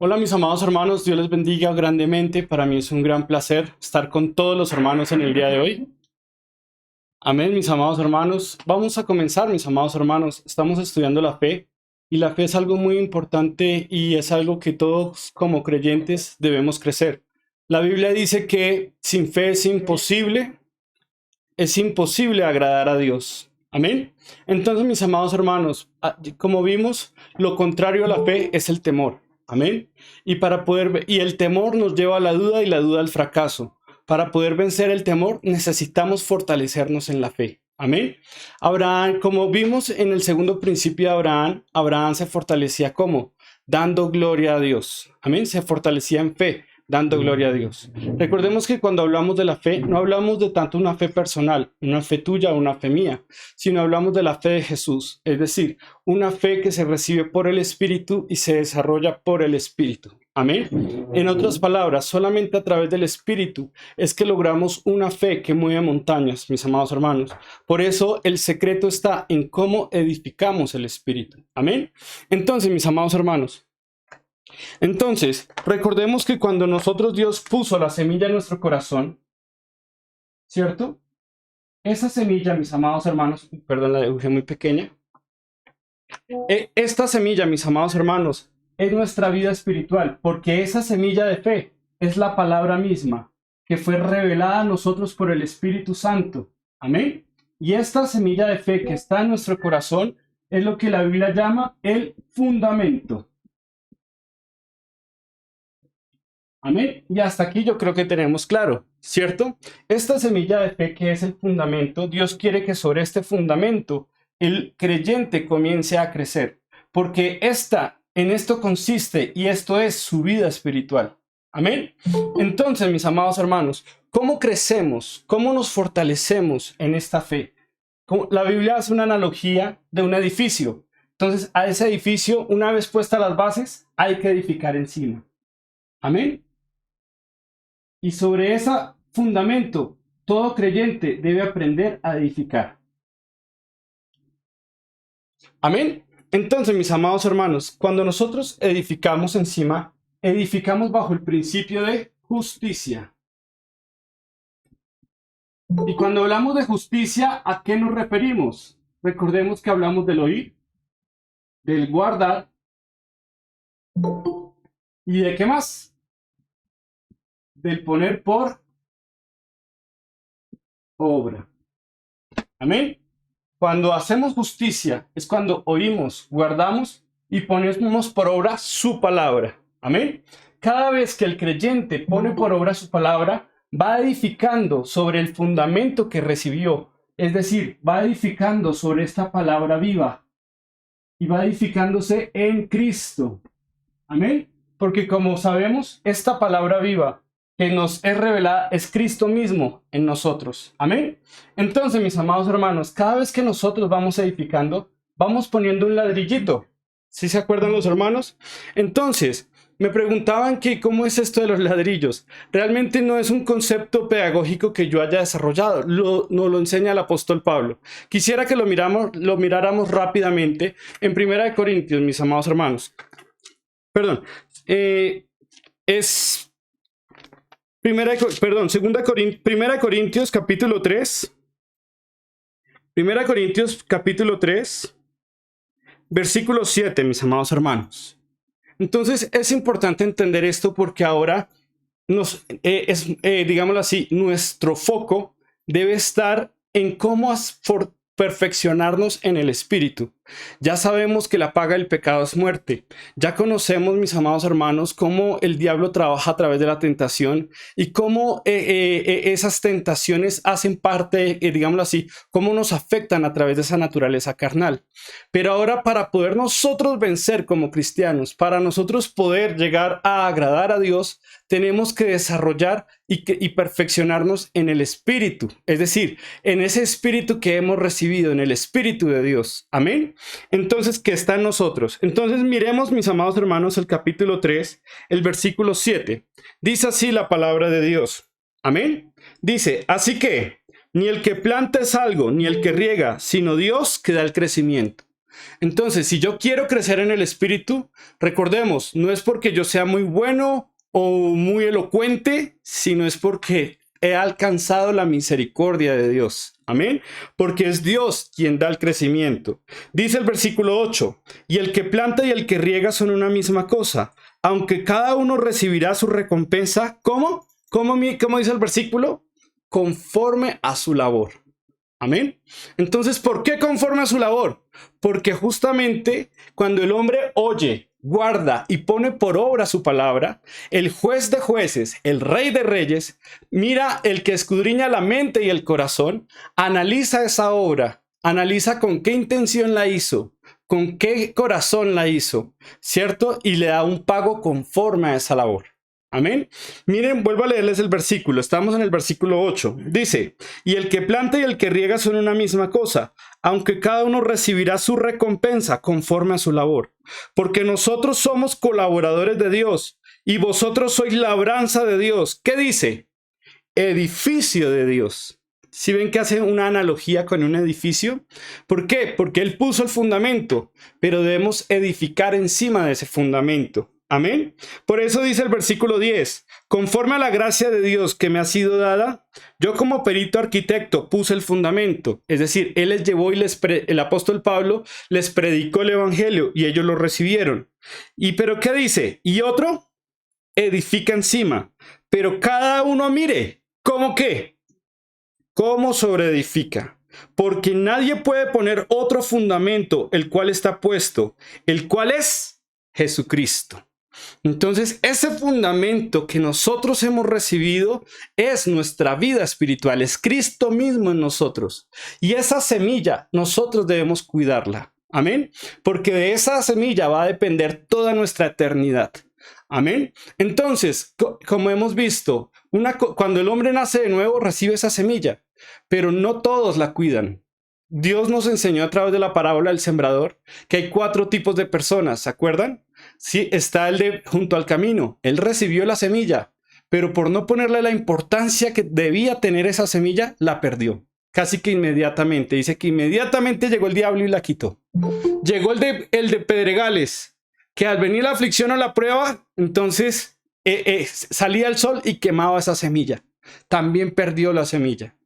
Hola mis amados hermanos, Dios les bendiga grandemente. Para mí es un gran placer estar con todos los hermanos en el día de hoy. Amén, mis amados hermanos. Vamos a comenzar, mis amados hermanos. Estamos estudiando la fe y la fe es algo muy importante y es algo que todos como creyentes debemos crecer. La Biblia dice que sin fe es imposible agradar a Dios. Amén. Entonces, mis amados hermanos, como vimos, lo contrario a la fe es el temor. Amén. Y el temor nos lleva a la duda y la duda al fracaso. Para poder vencer el temor, necesitamos fortalecernos en la fe. Amén. Abraham, como vimos en el segundo principio de Abraham se fortalecía ¿cómo? Dando gloria a Dios. Amén. Se fortalecía en fe, dando gloria a Dios. Recordemos que cuando hablamos de la fe, no hablamos de tanto una fe personal, una fe tuya o una fe mía, sino hablamos de la fe de Jesús, es decir, una fe que se recibe por el Espíritu y se desarrolla por el Espíritu. Amén. En otras palabras, solamente a través del Espíritu es que logramos una fe que mueve montañas, mis amados hermanos. Por eso el secreto está en cómo edificamos el Espíritu. Amén. Entonces, mis amados hermanos, recordemos que cuando Dios puso la semilla en nuestro corazón, ¿cierto? Esa semilla, mis amados hermanos, perdón, la dibujé muy pequeña. Esta semilla, mis amados hermanos, es nuestra vida espiritual, porque esa semilla de fe es la palabra misma que fue revelada a nosotros por el Espíritu Santo. Amén. Y esta semilla de fe que está en nuestro corazón es lo que la Biblia llama el fundamento. Amén. Y hasta aquí yo creo que tenemos claro, ¿cierto? Esta semilla de fe que es el fundamento, Dios quiere que sobre este fundamento el creyente comience a crecer, porque en esto consiste y esto es su vida espiritual. Amén. Entonces, mis amados hermanos, ¿cómo crecemos? ¿Cómo nos fortalecemos en esta fe? La Biblia hace una analogía de un edificio. Entonces, a ese edificio, una vez puestas las bases, hay que edificar encima. Amén. Y sobre ese fundamento, todo creyente debe aprender a edificar. Amén. Entonces, mis amados hermanos, cuando nosotros edificamos encima, edificamos bajo el principio de justicia. Y cuando hablamos de justicia, ¿a qué nos referimos? Recordemos que hablamos del oír, del guardar, ¿y de qué más? Del poner por obra. Amén. Cuando hacemos justicia es cuando oímos, guardamos y ponemos por obra su palabra. Amén. Cada vez que el creyente pone por obra su palabra, va edificando sobre el fundamento que recibió. Es decir, va edificando sobre esta palabra viva y va edificándose en Cristo. Amén. Porque como sabemos, esta palabra viva que nos es revelada es Cristo mismo en nosotros. Amén. Entonces, mis amados hermanos, cada vez que nosotros vamos edificando, vamos poniendo un ladrillito. ¿Sí se acuerdan los hermanos? Entonces, me preguntaban que cómo es esto de los ladrillos. Realmente no es un concepto pedagógico que yo haya desarrollado. Nos lo enseña el apóstol Pablo. Quisiera que lo miráramos rápidamente en 1 Corintios, mis amados hermanos. Perdón. Es... Primera Corintios capítulo 3. Primera Corintios capítulo 3, versículo 7, mis amados hermanos. Entonces es importante entender esto porque ahora digámoslo así, nuestro foco debe estar en cómo perfeccionarnos en el espíritu. Ya sabemos que la paga del pecado es muerte. Ya conocemos, mis amados hermanos, cómo el diablo trabaja a través de la tentación y cómo esas tentaciones hacen parte, digámoslo así, cómo nos afectan a través de esa naturaleza carnal. Pero ahora, para poder nosotros vencer como cristianos, para nosotros poder llegar a agradar a Dios, tenemos que desarrollar y perfeccionarnos en el espíritu, es decir, en ese espíritu que hemos recibido, en el espíritu de Dios. Amén. Entonces, ¿qué está en nosotros? Entonces, miremos, mis amados hermanos, el capítulo 3, el versículo 7. Dice así la palabra de Dios. Amén. Dice, así que ni el que planta es algo, ni el que riega, sino Dios que da el crecimiento. Entonces, si yo quiero crecer en el Espíritu, recordemos, no es porque yo sea muy bueno o muy elocuente, sino es porque he alcanzado la misericordia de Dios. Amén. Porque es Dios quien da el crecimiento. Dice el versículo 8, y el que planta y el que riega son una misma cosa, aunque cada uno recibirá su recompensa. ¿Cómo? ¿Cómo dice el versículo? Conforme a su labor. Amén. Entonces, ¿por qué conforme a su labor? Porque justamente cuando el hombre oye, guarda y pone por obra su palabra, el juez de jueces, el rey de reyes, mira el que escudriña la mente y el corazón, analiza esa obra, analiza con qué intención la hizo, con qué corazón la hizo, ¿cierto? Y le da un pago conforme a esa labor. Amén. Miren, vuelvo a leerles el versículo. Estamos en el versículo 8. Dice, y el que planta y el que riega son una misma cosa, aunque cada uno recibirá su recompensa conforme a su labor. Porque nosotros somos colaboradores de Dios y vosotros sois labranza de Dios. ¿Qué dice? Edificio de Dios. ¿Sí ven que hace una analogía con un edificio? ¿Por qué? Porque Él puso el fundamento, pero debemos edificar encima de ese fundamento. Amén. Por eso dice el versículo 10, conforme a la gracia de Dios que me ha sido dada, yo como perito arquitecto puse el fundamento. Es decir, Él les llevó y el apóstol Pablo les predicó el evangelio y ellos lo recibieron. ¿Pero qué dice? Y otro edifica encima, pero cada uno mire, ¿cómo qué? ¿Cómo sobreedifica? Porque nadie puede poner otro fundamento, el cual está puesto, el cual es Jesucristo. Entonces, ese fundamento que nosotros hemos recibido es nuestra vida espiritual, es Cristo mismo en nosotros. Y esa semilla nosotros debemos cuidarla. Amén. Porque de esa semilla va a depender toda nuestra eternidad. Amén. Entonces, como hemos visto, cuando el hombre nace de nuevo, recibe esa semilla, pero no todos la cuidan. Dios nos enseñó a través de la parábola del sembrador que hay 4 tipos de personas, ¿se acuerdan? Sí, está el de junto al camino. Él recibió la semilla, pero por no ponerle la importancia que debía tener esa semilla, la perdió. Casi que inmediatamente. Dice que inmediatamente llegó el diablo y la quitó. Llegó el de Pedregales, que al venir la aflicción o la prueba, entonces salía el sol y quemaba esa semilla. También perdió la semilla.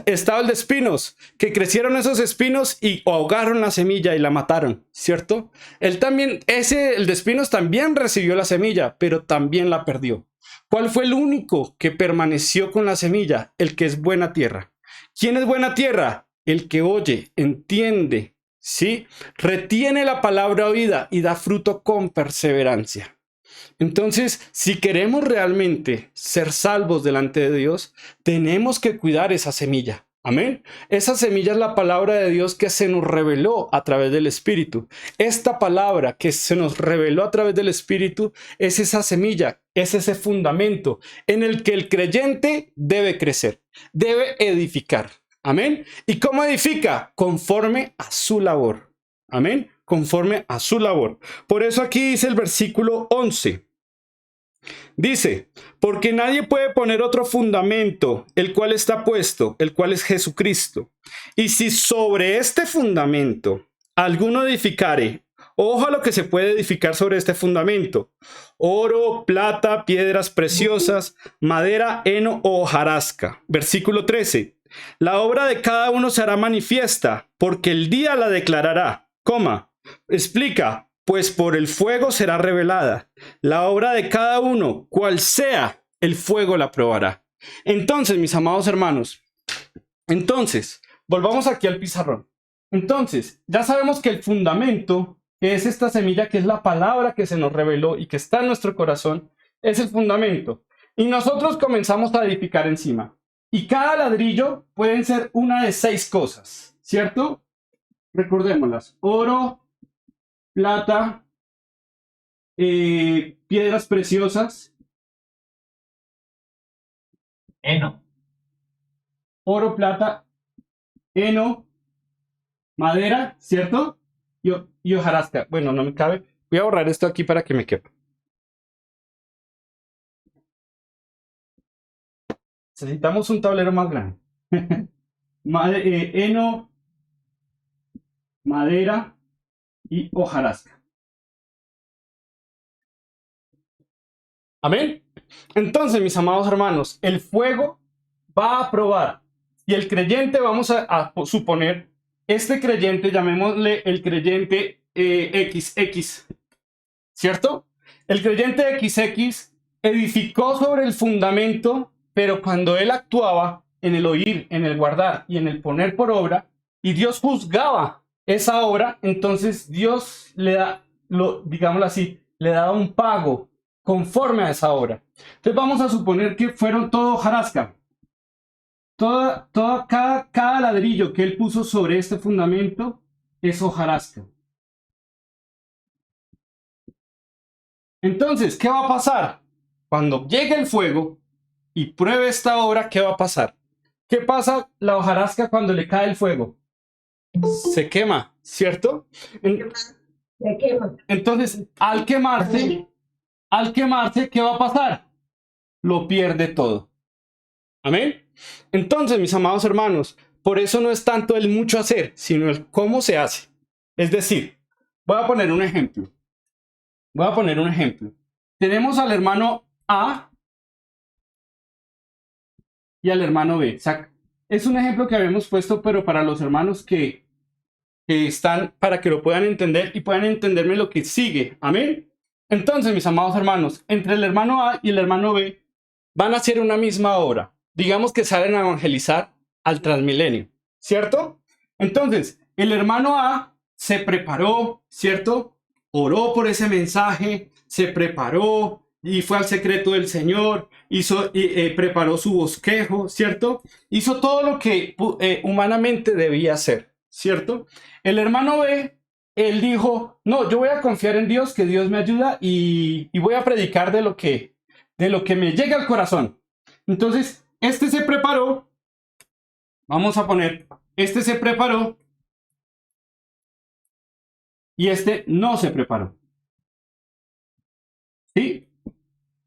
Estaba el de espinos, que crecieron esos espinos y ahogaron la semilla y la mataron, ¿cierto? Él también, el de espinos también recibió la semilla, pero también la perdió. ¿Cuál fue el único que permaneció con la semilla? El que es buena tierra. ¿Quién es buena tierra? El que oye, entiende, ¿sí? Retiene la palabra oída y da fruto con perseverancia. Entonces, si queremos realmente ser salvos delante de Dios, tenemos que cuidar esa semilla. Amén. Esa semilla es la palabra de Dios que se nos reveló a través del Espíritu. Esta palabra que se nos reveló a través del Espíritu es esa semilla, es ese fundamento en el que el creyente debe crecer, debe edificar. Amén. ¿Y cómo edifica? Conforme a su labor. Amén. Conforme a su labor. Por eso aquí dice el versículo 11. Dice, porque nadie puede poner otro fundamento, el cual está puesto, el cual es Jesucristo. Y si sobre este fundamento alguno edificare, ojo a lo que se puede edificar sobre este fundamento: oro, plata, piedras preciosas, madera, heno o hojarasca. Versículo 13. La obra de cada uno se hará manifiesta, porque el día la declarará. Explica, pues por el fuego será revelada. La obra de cada uno, cual sea, el fuego la probará. Entonces, mis amados hermanos, volvamos aquí al pizarrón. Entonces, ya sabemos que el fundamento, que es esta semilla, que es la palabra que se nos reveló y que está en nuestro corazón, es el fundamento. Y nosotros comenzamos a edificar encima. Y cada ladrillo pueden ser una de 6 cosas, ¿cierto? Recordémoslas: oro, plata, piedras preciosas, Heno. oro, plata, heno, madera, ¿cierto? Y hojarasca. Bueno, no me cabe. Voy a borrar esto aquí para que me quepa. Necesitamos un tablero más grande. Heno, madera, y hojarasca. Amén. Entonces, mis amados hermanos, el fuego va a probar. Y el creyente, vamos a suponer, este creyente, llamémosle el creyente XX, ¿cierto? El creyente XX edificó sobre el fundamento, pero cuando él actuaba en el oír, en el guardar y en el poner por obra, y Dios juzgaba esa obra, entonces Dios le da, digámoslo así, le da un pago conforme a esa obra. Entonces vamos a suponer que fueron todo hojarasca. Cada ladrillo que él puso sobre este fundamento es hojarasca. Entonces, ¿qué va a pasar? Cuando llegue el fuego y pruebe esta obra, ¿qué va a pasar? ¿Qué pasa la hojarasca cuando le cae el fuego? Se quema, ¿cierto? Se quema. Entonces, al quemarse, ¿qué va a pasar? Lo pierde todo. Amén. Entonces, mis amados hermanos, por eso no es tanto el mucho hacer, sino el cómo se hace. Es decir, voy a poner un ejemplo. Tenemos al hermano A y al hermano B. O sea, es un ejemplo que habíamos puesto, pero para los hermanos que están, para que lo puedan entender y puedan entenderme lo que sigue. Amén. Entonces, mis amados hermanos, entre el hermano A y el hermano B van a hacer una misma obra. Digamos que salen a evangelizar al Transmilenio, ¿cierto? Entonces, el hermano A se preparó, ¿cierto? Oró por ese mensaje, se preparó y fue al secreto del Señor, preparó su bosquejo, ¿cierto? Hizo todo lo que humanamente debía hacer, ¿cierto? El hermano B, él dijo, no, yo voy a confiar en Dios, que Dios me ayuda y voy a predicar de lo que me llega al corazón. Entonces, este se preparó, vamos a poner, este se preparó y este no se preparó. ¿Sí?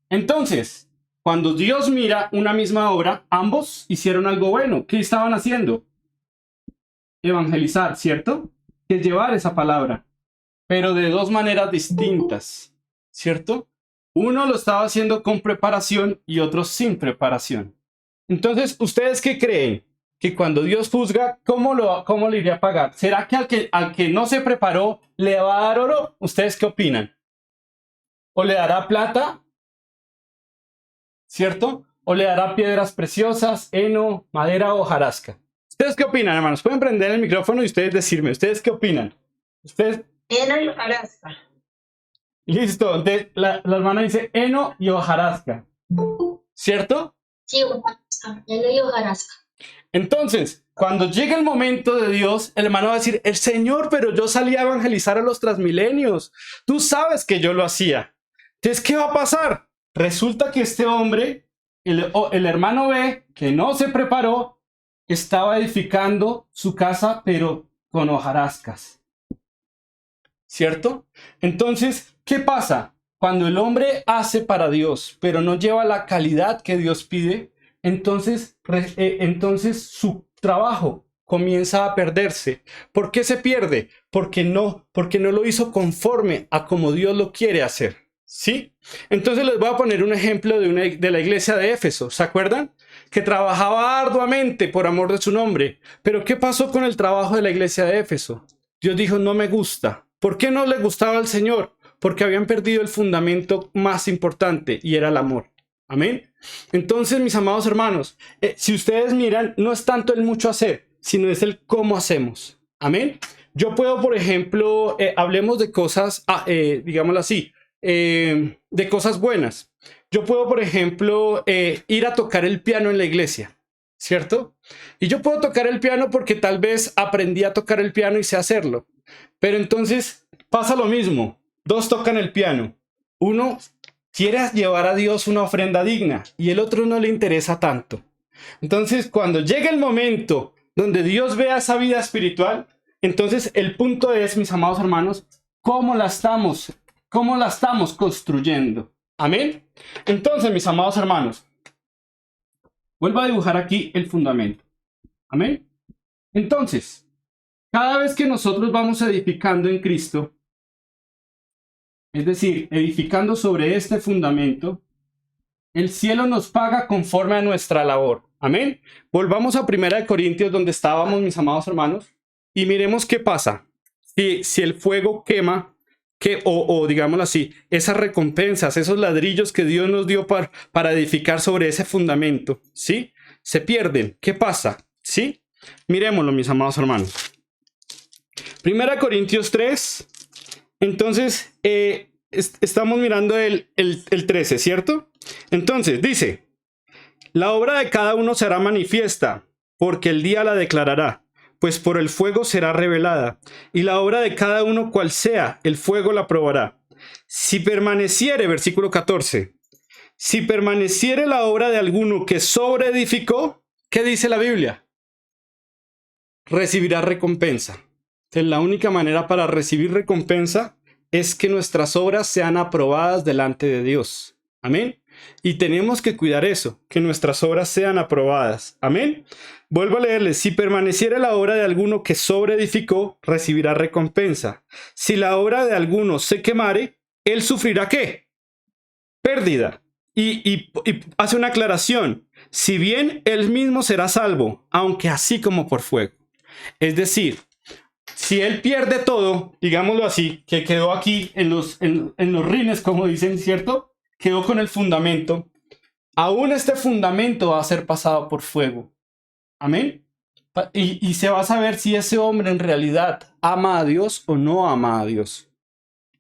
Entonces, cuando Dios mira una misma obra, ambos hicieron algo bueno. ¿Qué estaban haciendo? Evangelizar, ¿cierto? Que es llevar esa palabra, pero de dos maneras distintas, ¿cierto? Uno lo estaba haciendo con preparación y otro sin preparación. Entonces, ¿ustedes qué creen? Que cuando Dios juzga, ¿cómo le iría a pagar? ¿Será que al que no se preparó le va a dar oro? ¿Ustedes qué opinan? ¿O le dará plata? ¿Cierto? ¿O le dará piedras preciosas, heno, madera o hojarasca? ¿Ustedes qué opinan, hermanos? Pueden prender el micrófono y ustedes decirme, ¿ustedes qué opinan? ¿Ustedes? Heno y hojarasca. Listo, entonces la hermana dice heno y hojarasca, ¿cierto? Sí, hojarasca. Heno y hojarasca. Entonces, cuando llegue el momento de Dios, el hermano va a decir, el Señor, pero yo salí a evangelizar a los transmilenios. Tú sabes que yo lo hacía. Entonces, ¿qué va a pasar? Resulta que este hombre, el hermano B, que no se preparó, estaba edificando su casa, pero con hojarascas. ¿Cierto? Entonces, ¿qué pasa? Cuando el hombre hace para Dios, pero no lleva la calidad que Dios pide, entonces su trabajo comienza a perderse. ¿Por qué se pierde? Porque no lo hizo conforme a como Dios lo quiere hacer. ¿Sí? Entonces les voy a poner un ejemplo de la iglesia de Éfeso. ¿Se acuerdan? Que trabajaba arduamente por amor de su nombre. Pero ¿qué pasó con el trabajo de la iglesia de Éfeso? Dios dijo, no me gusta. ¿Por qué no le gustaba al Señor? Porque habían perdido el fundamento más importante y era el amor. Amén. Entonces, mis amados hermanos, si ustedes miran, no es tanto el mucho hacer, sino es el cómo hacemos. Amén. Yo puedo, por ejemplo, hablemos de cosas, digámoslo así, de cosas buenas. Yo puedo, por ejemplo, ir a tocar el piano en la iglesia, ¿cierto? Y yo puedo tocar el piano porque tal vez aprendí a tocar el piano y sé hacerlo. Pero entonces pasa lo mismo. Dos tocan el piano. Uno quiere llevar a Dios una ofrenda digna y el otro no le interesa tanto. Entonces, cuando llega el momento donde Dios vea esa vida espiritual, entonces el punto es, mis amados hermanos, ¿cómo la estamos construyendo? Amén. Entonces, mis amados hermanos, vuelvo a dibujar aquí el fundamento. Amén. Entonces, Cada vez que nosotros vamos edificando en Cristo, es decir, edificando sobre este fundamento, el cielo nos paga conforme a nuestra labor. Amén. Volvamos a 1 Corintios, donde estábamos, mis amados hermanos, y miremos qué pasa. Si el fuego quema, o digámoslo así, esas recompensas, esos ladrillos que Dios nos dio para edificar sobre ese fundamento, ¿sí? Se pierden. ¿Qué pasa? ¿Sí? Miremoslo, mis amados hermanos. 1 Corintios 3. Entonces, estamos mirando el 13, ¿cierto? Entonces, dice, la obra de cada uno será manifiesta, porque el día la declarará, pues por el fuego será revelada, y la obra de cada uno cual sea, el fuego la probará. Si permaneciere, versículo 14, si permaneciere la obra de alguno que sobreedificó, ¿qué dice la Biblia? Recibirá recompensa. Entonces, la única manera para recibir recompensa es que nuestras obras sean aprobadas delante de Dios. Amén. Y tenemos que cuidar eso, que nuestras obras sean aprobadas. Amén. Vuelvo a leerles. Si permaneciera la obra de alguno que sobreedificó, recibirá recompensa. Si la obra de alguno se quemare, él sufrirá ¿qué? Pérdida. Y hace una aclaración. Si bien él mismo será salvo, aunque así como por fuego. Es decir, si él pierde todo, digámoslo así, que quedó aquí en los rines, como dicen, ¿cierto? Quedó con el fundamento. Aún este fundamento va a ser pasado por fuego. Amén. Y se va a saber si ese hombre en realidad ama a Dios o no ama a Dios.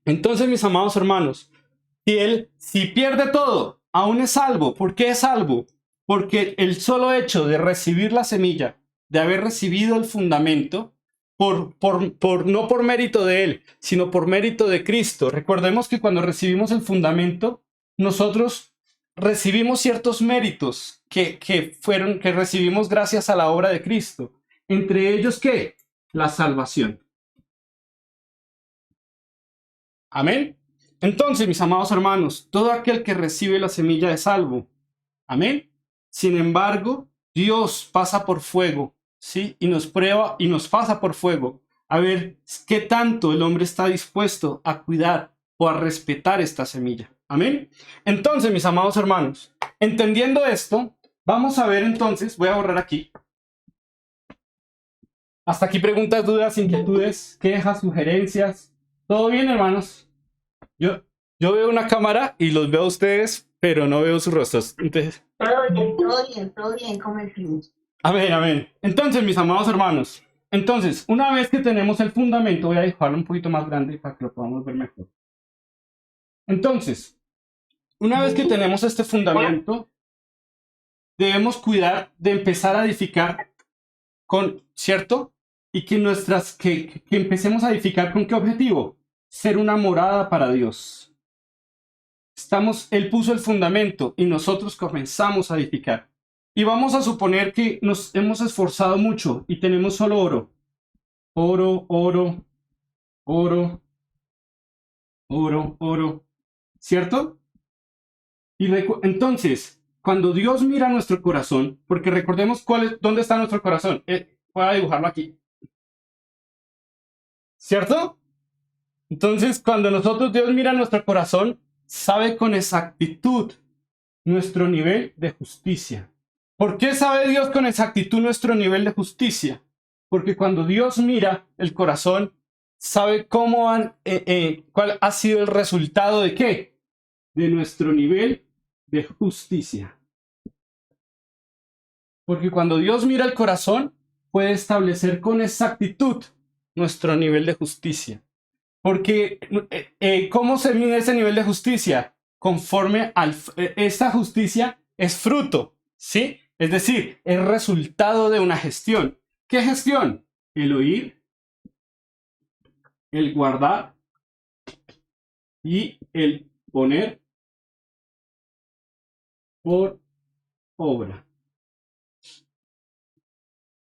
Entonces, mis amados hermanos, si pierde todo, aún es salvo. ¿Por qué es salvo? Porque el solo hecho de recibir la semilla, de haber recibido el fundamento, no por mérito de él, sino por mérito de Cristo. Recordemos que cuando recibimos el fundamento, nosotros recibimos ciertos méritos que recibimos gracias a la obra de Cristo. Entre ellos, ¿qué? La salvación. Amén. Entonces, mis amados hermanos, todo aquel que recibe la semilla es salvo. Amén. Sin embargo, Dios pasa por fuego, ¿sí? Y nos prueba y nos pasa por fuego. A ver qué tanto el hombre está dispuesto a cuidar o a respetar esta semilla. Amén. Entonces, mis amados hermanos, entendiendo esto, vamos a ver entonces, voy a borrar aquí. Hasta aquí preguntas, dudas, inquietudes, quejas, sugerencias. ¿Todo bien, hermanos? Yo veo una cámara y los veo a ustedes, pero no veo sus rostros. Entonces, Todo bien, como el fin. amén, amén. Entonces, mis amados hermanos, entonces, una vez que tenemos el fundamento, voy a dejarlo un poquito más grande para que lo podamos ver mejor. Entonces, una vez que tenemos este fundamento, debemos cuidar de empezar a edificar ¿cierto? Y que que empecemos a edificar ¿con qué objetivo? Ser una morada para Dios. Él puso el fundamento y nosotros comenzamos a edificar. Y vamos a suponer que nos hemos esforzado mucho y tenemos solo oro. Oro, oro, oro, oro, oro. ¿Cierto? Entonces, cuando Dios mira nuestro corazón, porque recordemos dónde está nuestro corazón. Voy a dibujarlo aquí. ¿Cierto? Entonces, cuando Dios mira nuestro corazón, sabe con exactitud nuestro nivel de justicia. ¿Por qué sabe Dios con exactitud nuestro nivel de justicia? Porque cuando Dios mira el corazón, sabe cuál ha sido el resultado de qué? De nuestro nivel de justicia. Porque cuando Dios mira el corazón, puede establecer con exactitud nuestro nivel de justicia. Porque, ¿cómo se mide ese nivel de justicia? Conforme esta justicia es fruto, ¿sí? Es decir, es resultado de una gestión. ¿Qué gestión? El oír, el guardar y el poner por obra.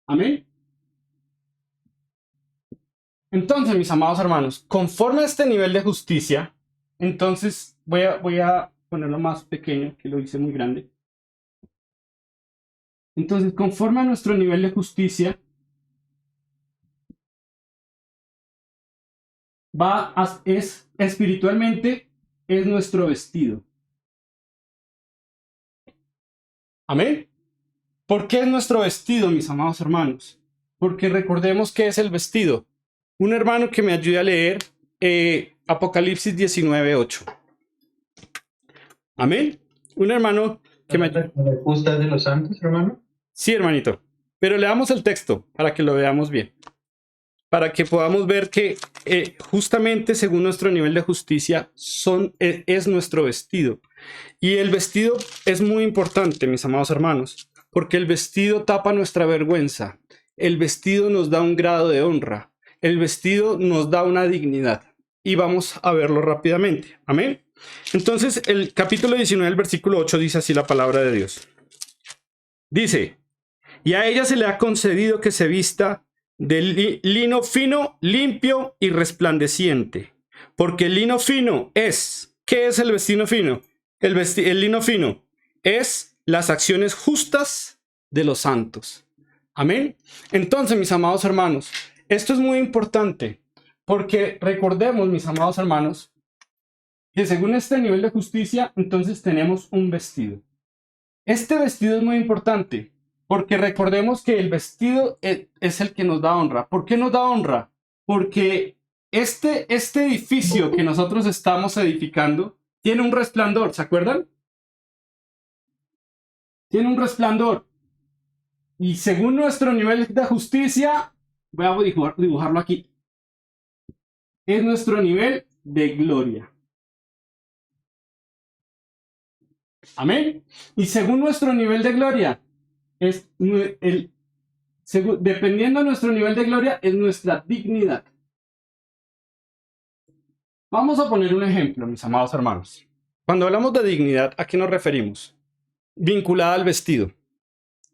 Amén. Entonces, mis amados hermanos, conforme a este nivel de justicia, entonces voy a ponerlo más pequeño, que lo hice muy grande. Entonces, conforme a nuestro nivel de justicia, es espiritualmente, es nuestro vestido. Amén. ¿Por qué es nuestro vestido, mis amados hermanos? Porque recordemos qué es el vestido. Un hermano que me ayude a leer Apocalipsis 19:8. Amén. Un hermano que me ayude. ¿Me gusta de los santos, hermano? Sí, hermanito. Pero leamos el texto para que lo veamos bien. Para que podamos ver que justamente según nuestro nivel de justicia es nuestro vestido. Y el vestido es muy importante, mis amados hermanos, porque el vestido tapa nuestra vergüenza. El vestido nos da un grado de honra. El vestido nos da una dignidad. Y vamos a verlo rápidamente. Amén. Entonces, el capítulo 19, el versículo 8 dice así la palabra de Dios. Dice, y a ella se le ha concedido que se vista de lino fino, limpio y resplandeciente. Porque el lino fino es, ¿qué es el vestido fino? El lino fino es las acciones justas de los santos. Amén. Entonces, mis amados hermanos, esto es muy importante porque recordemos, mis amados hermanos, que según este nivel de justicia, entonces tenemos un vestido. Este vestido es muy importante porque recordemos que el vestido es el que nos da honra. ¿Por qué nos da honra? Porque este edificio que nosotros estamos edificando tiene un resplandor, ¿se acuerdan? Tiene un resplandor. Y según nuestro nivel de justicia, voy a dibujarlo aquí. Es nuestro nivel de gloria. Amén. Y según nuestro nivel de gloria, dependiendo de nuestro nivel de gloria, es nuestra dignidad. Vamos a poner un ejemplo, mis amados hermanos. Cuando hablamos de dignidad, ¿a qué nos referimos? Vinculada al vestido.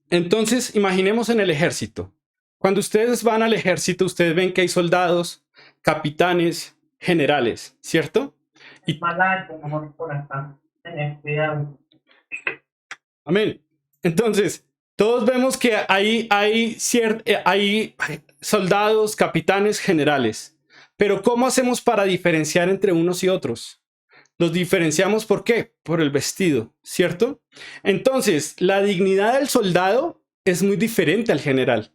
Entonces, imaginemos en el ejército. Cuando ustedes van al ejército, ustedes ven que hay soldados, capitanes, generales, ¿cierto? Y amén. Entonces, todos vemos que hay soldados, capitanes, generales. Pero ¿cómo hacemos para diferenciar entre unos y otros? Los diferenciamos ¿por qué? Por el vestido, ¿cierto? Entonces, la dignidad del soldado es muy diferente al general.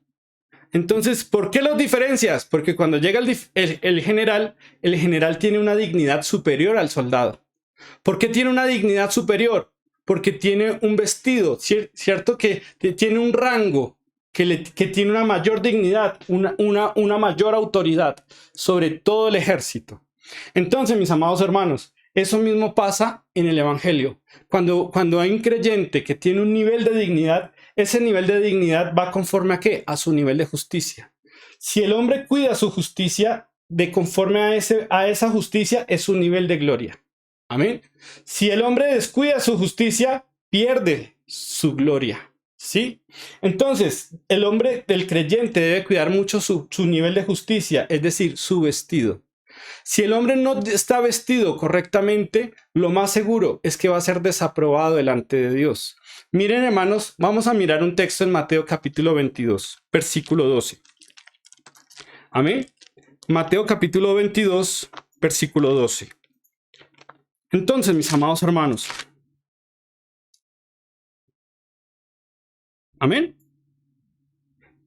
Entonces, ¿por qué los diferencias? Porque cuando llega el general tiene una dignidad superior al soldado. ¿Por qué tiene una dignidad superior? Porque tiene un vestido, ¿cierto? Que tiene un rango, que tiene una mayor dignidad, una mayor autoridad sobre todo el ejército. Entonces, mis amados hermanos, eso mismo pasa en el Evangelio. Cuando hay un creyente que tiene un nivel de dignidad, ese nivel de dignidad va conforme ¿a qué? A su nivel de justicia. Si el hombre cuida su justicia, de conforme a esa justicia es su nivel de gloria. Amén. Si el hombre descuida su justicia, pierde su gloria. ¿Sí? Entonces, el creyente debe cuidar mucho su nivel de justicia, es decir, su vestido. Si el hombre no está vestido correctamente, lo más seguro es que va a ser desaprobado delante de Dios. Miren, hermanos, vamos a mirar un texto en Mateo capítulo 22, versículo 12. Amén. Mateo capítulo 22, versículo 12. Entonces, mis amados hermanos. Amén.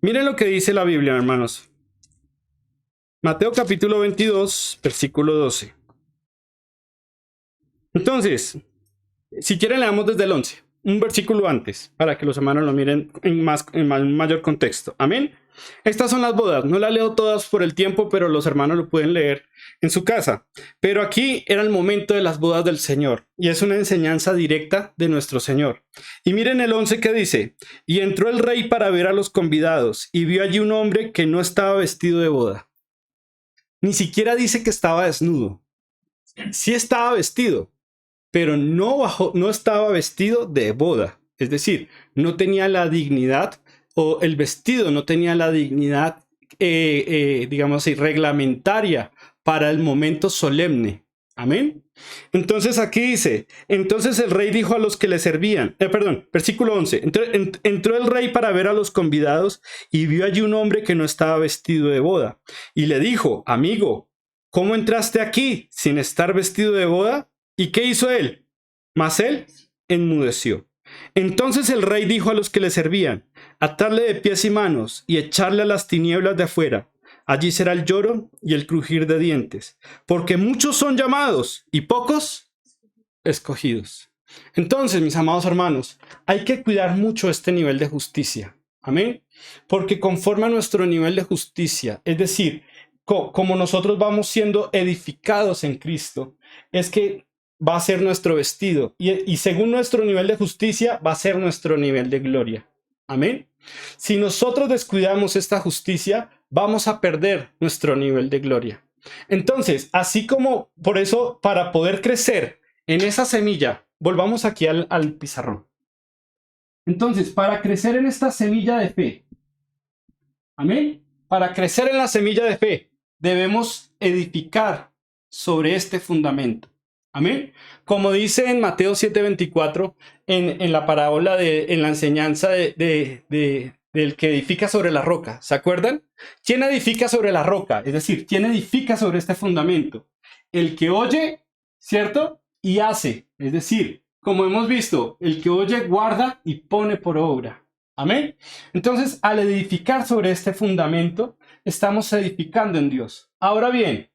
Miren lo que dice la Biblia, hermanos. Mateo capítulo 22, versículo 12. Entonces, si quieren leamos desde el 11, un versículo antes, para que los hermanos lo miren en mayor contexto. Amén. Estas son las bodas. No las leo todas por el tiempo, pero los hermanos lo pueden leer en su casa. Pero aquí era el momento de las bodas del Señor, y es una enseñanza directa de nuestro Señor. Y miren el 11 que dice, y entró el rey para ver a los convidados, y vio allí un hombre que no estaba vestido de boda. Ni siquiera dice que estaba desnudo. Sí estaba vestido, pero no estaba vestido de boda. Es decir, no tenía la dignidad, o el vestido no tenía la dignidad, digamos así, reglamentaria para el momento solemne. Amén. Entonces aquí dice, entonces el rey dijo a los que le servían, versículo 11, entró el rey para ver a los convidados y vio allí un hombre que no estaba vestido de boda. Y le dijo, amigo, ¿cómo entraste aquí sin estar vestido de boda? ¿Y qué hizo él? Mas él enmudeció. Entonces el rey dijo a los que le servían, atarle de pies y manos y echarle a las tinieblas de afuera. Allí será el lloro y el crujir de dientes, porque muchos son llamados y pocos escogidos. Entonces, mis amados hermanos, hay que cuidar mucho este nivel de justicia. Amén. Porque conforme a nuestro nivel de justicia, es decir, como nosotros vamos siendo edificados en Cristo, es que va a ser nuestro vestido. Y según nuestro nivel de justicia, va a ser nuestro nivel de gloria. Amén. Si nosotros descuidamos esta justicia, vamos a perder nuestro nivel de gloria. Entonces, así como por eso, para poder crecer en esa semilla, volvamos aquí al pizarrón. Entonces, para crecer en esta semilla de fe, amén, para crecer en la semilla de fe, debemos edificar sobre este fundamento. Amén. Como dice en Mateo 7:24, en la parábola, en la enseñanza del que edifica sobre la roca. ¿Se acuerdan? ¿Quién edifica sobre la roca? Es decir, ¿quién edifica sobre este fundamento? El que oye, ¿cierto? Y hace. Es decir, como hemos visto, el que oye, guarda y pone por obra. Amén. Entonces, al edificar sobre este fundamento, estamos edificando en Dios. Ahora bien,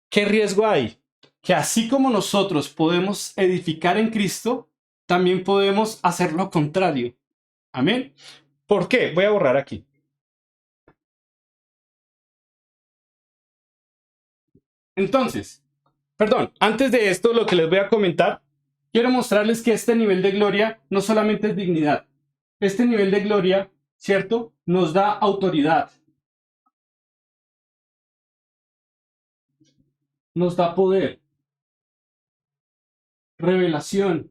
¿qué riesgo hay? Que así como nosotros podemos edificar en Cristo, también podemos hacer lo contrario. Amén. ¿Por qué? Voy a borrar aquí. Entonces, perdón, antes de esto, lo que les voy a comentar, quiero mostrarles que este nivel de gloria no solamente es dignidad. Este nivel de gloria, ¿cierto? Nos da autoridad. Nos da poder. Revelación.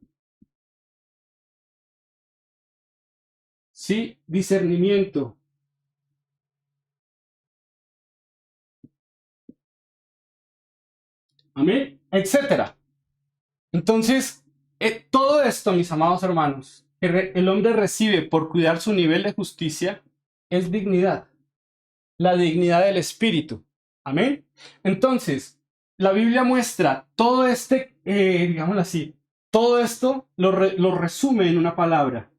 ¿Sí? Discernimiento. Amén. Etcétera. Entonces, todo esto, mis amados hermanos, que el hombre recibe por cuidar su nivel de justicia, es dignidad. La dignidad del espíritu. Amén. Entonces, la Biblia muestra todo digámoslo así, todo esto lo resume en una palabra.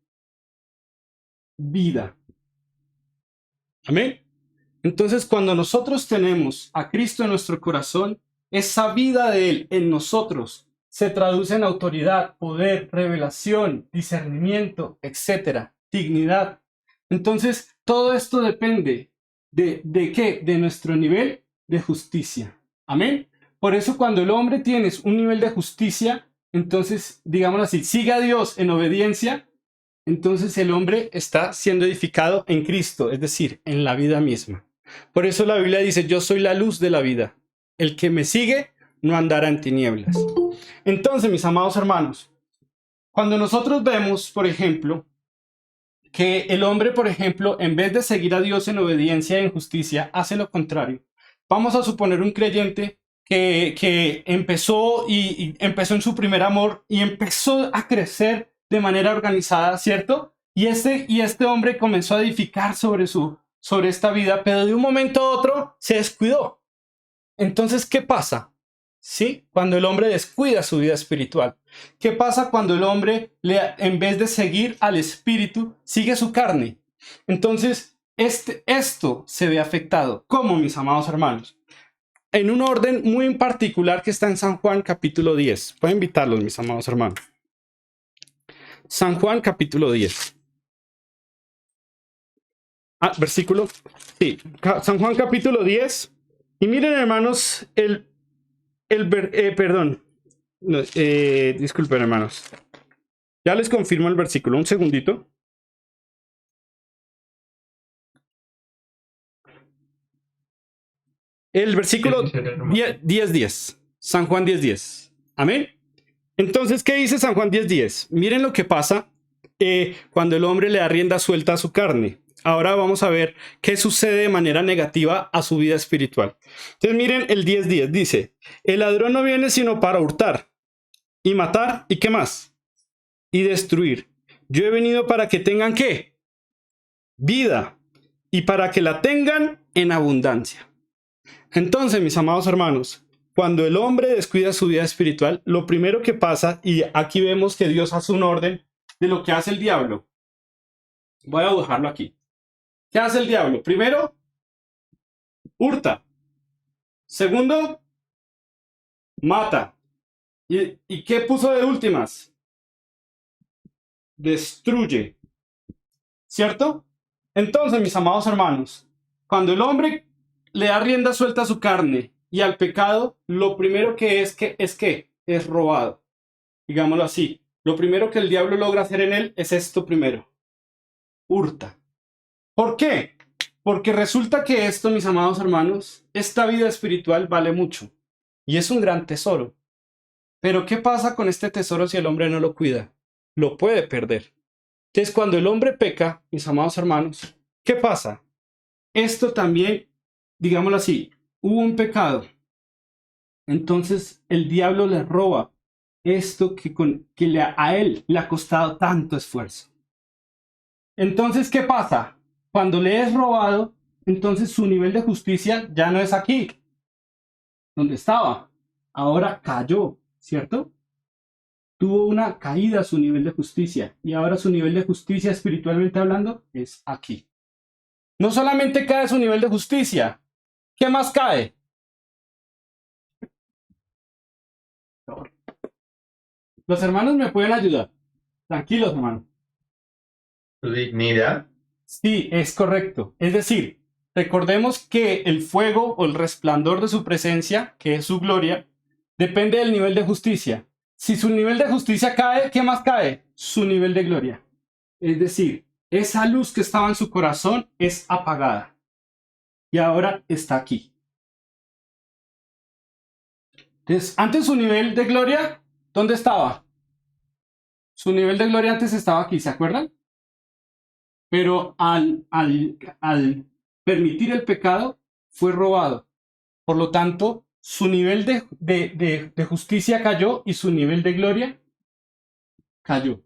Vida. Amén. Entonces, cuando nosotros tenemos a Cristo en nuestro corazón, esa vida de Él en nosotros se traduce en autoridad, poder, revelación, discernimiento, etcétera, dignidad. Entonces, todo esto depende ¿de qué? De nuestro nivel de justicia. Amén. Por eso, cuando el hombre tiene un nivel de justicia, entonces, digámoslo así, sigue a Dios en obediencia, entonces el hombre está siendo edificado en Cristo, es decir, en la vida misma. Por eso la Biblia dice, yo soy la luz de la vida. El que me sigue no andará en tinieblas. Entonces, mis amados hermanos, cuando nosotros vemos, por ejemplo, que el hombre, por ejemplo, en vez de seguir a Dios en obediencia y en justicia, hace lo contrario. Vamos a suponer un creyente que empezó empezó en su primer amor y empezó a crecer de manera organizada, ¿cierto? Y este hombre comenzó a edificar sobre esta vida, pero de un momento a otro se descuidó. Entonces, ¿qué pasa? ¿Sí? Cuando el hombre descuida su vida espiritual. ¿Qué pasa cuando el hombre, en vez de seguir al espíritu, sigue su carne? Entonces, esto se ve afectado. ¿Cómo, mis amados hermanos? En un orden muy en particular que está en San Juan capítulo 10. Voy a invitarlos, mis amados hermanos. San Juan capítulo 10. Versículo. Sí, San Juan capítulo 10. Y miren, hermanos, perdón. No, disculpen, hermanos. Ya les confirmo el versículo. Un segundito. El versículo 10:10. San Juan 10:10. Amén. Entonces, ¿qué dice San Juan 10:10? Miren lo que pasa cuando el hombre le da rienda suelta a su carne. Ahora vamos a ver qué sucede de manera negativa a su vida espiritual. Entonces, miren el 10:10. Dice, el ladrón no viene sino para hurtar y matar y ¿qué más? Y destruir. Yo he venido para que tengan ¿qué? Vida. Y para que la tengan en abundancia. Entonces, mis amados hermanos, cuando el hombre descuida su vida espiritual, lo primero que pasa, y aquí vemos que Dios hace un orden de lo que hace el diablo. Voy a dejarlo aquí. ¿Qué hace el diablo? Primero, hurta. Segundo, mata. ¿Y qué puso de últimas? Destruye. ¿Cierto? Entonces, mis amados hermanos, cuando el hombre le da rienda suelta a su carne y al pecado, lo primero que es robado. Digámoslo así. Lo primero que el diablo logra hacer en él es esto primero. Hurta. ¿Por qué? Porque resulta que esto, mis amados hermanos, esta vida espiritual vale mucho. Y es un gran tesoro. Pero ¿qué pasa con este tesoro si el hombre no lo cuida? Lo puede perder. Entonces, cuando el hombre peca, mis amados hermanos, ¿qué pasa? Esto también, digámoslo así, hubo un pecado. Entonces, el diablo le roba esto que a él le ha costado tanto esfuerzo. Entonces, ¿qué pasa? Cuando le es robado, entonces su nivel de justicia ya no es aquí, donde estaba. Ahora cayó, ¿cierto? Tuvo una caída a su nivel de justicia y ahora su nivel de justicia espiritualmente hablando es aquí. No solamente cae su nivel de justicia, ¿qué más cae? Los hermanos me pueden ayudar. Tranquilos, hermanos. Su dignidad. Sí, es correcto. Es decir, recordemos que el fuego o el resplandor de su presencia, que es su gloria, depende del nivel de justicia. Si su nivel de justicia cae, ¿qué más cae? Su nivel de gloria. Es decir, esa luz que estaba en su corazón es apagada. Y ahora está aquí. Entonces, antes su nivel de gloria, ¿dónde estaba? Su nivel de gloria antes estaba aquí, ¿se acuerdan? Pero al permitir el pecado, fue robado. Por lo tanto, su nivel de justicia cayó y su nivel de gloria cayó.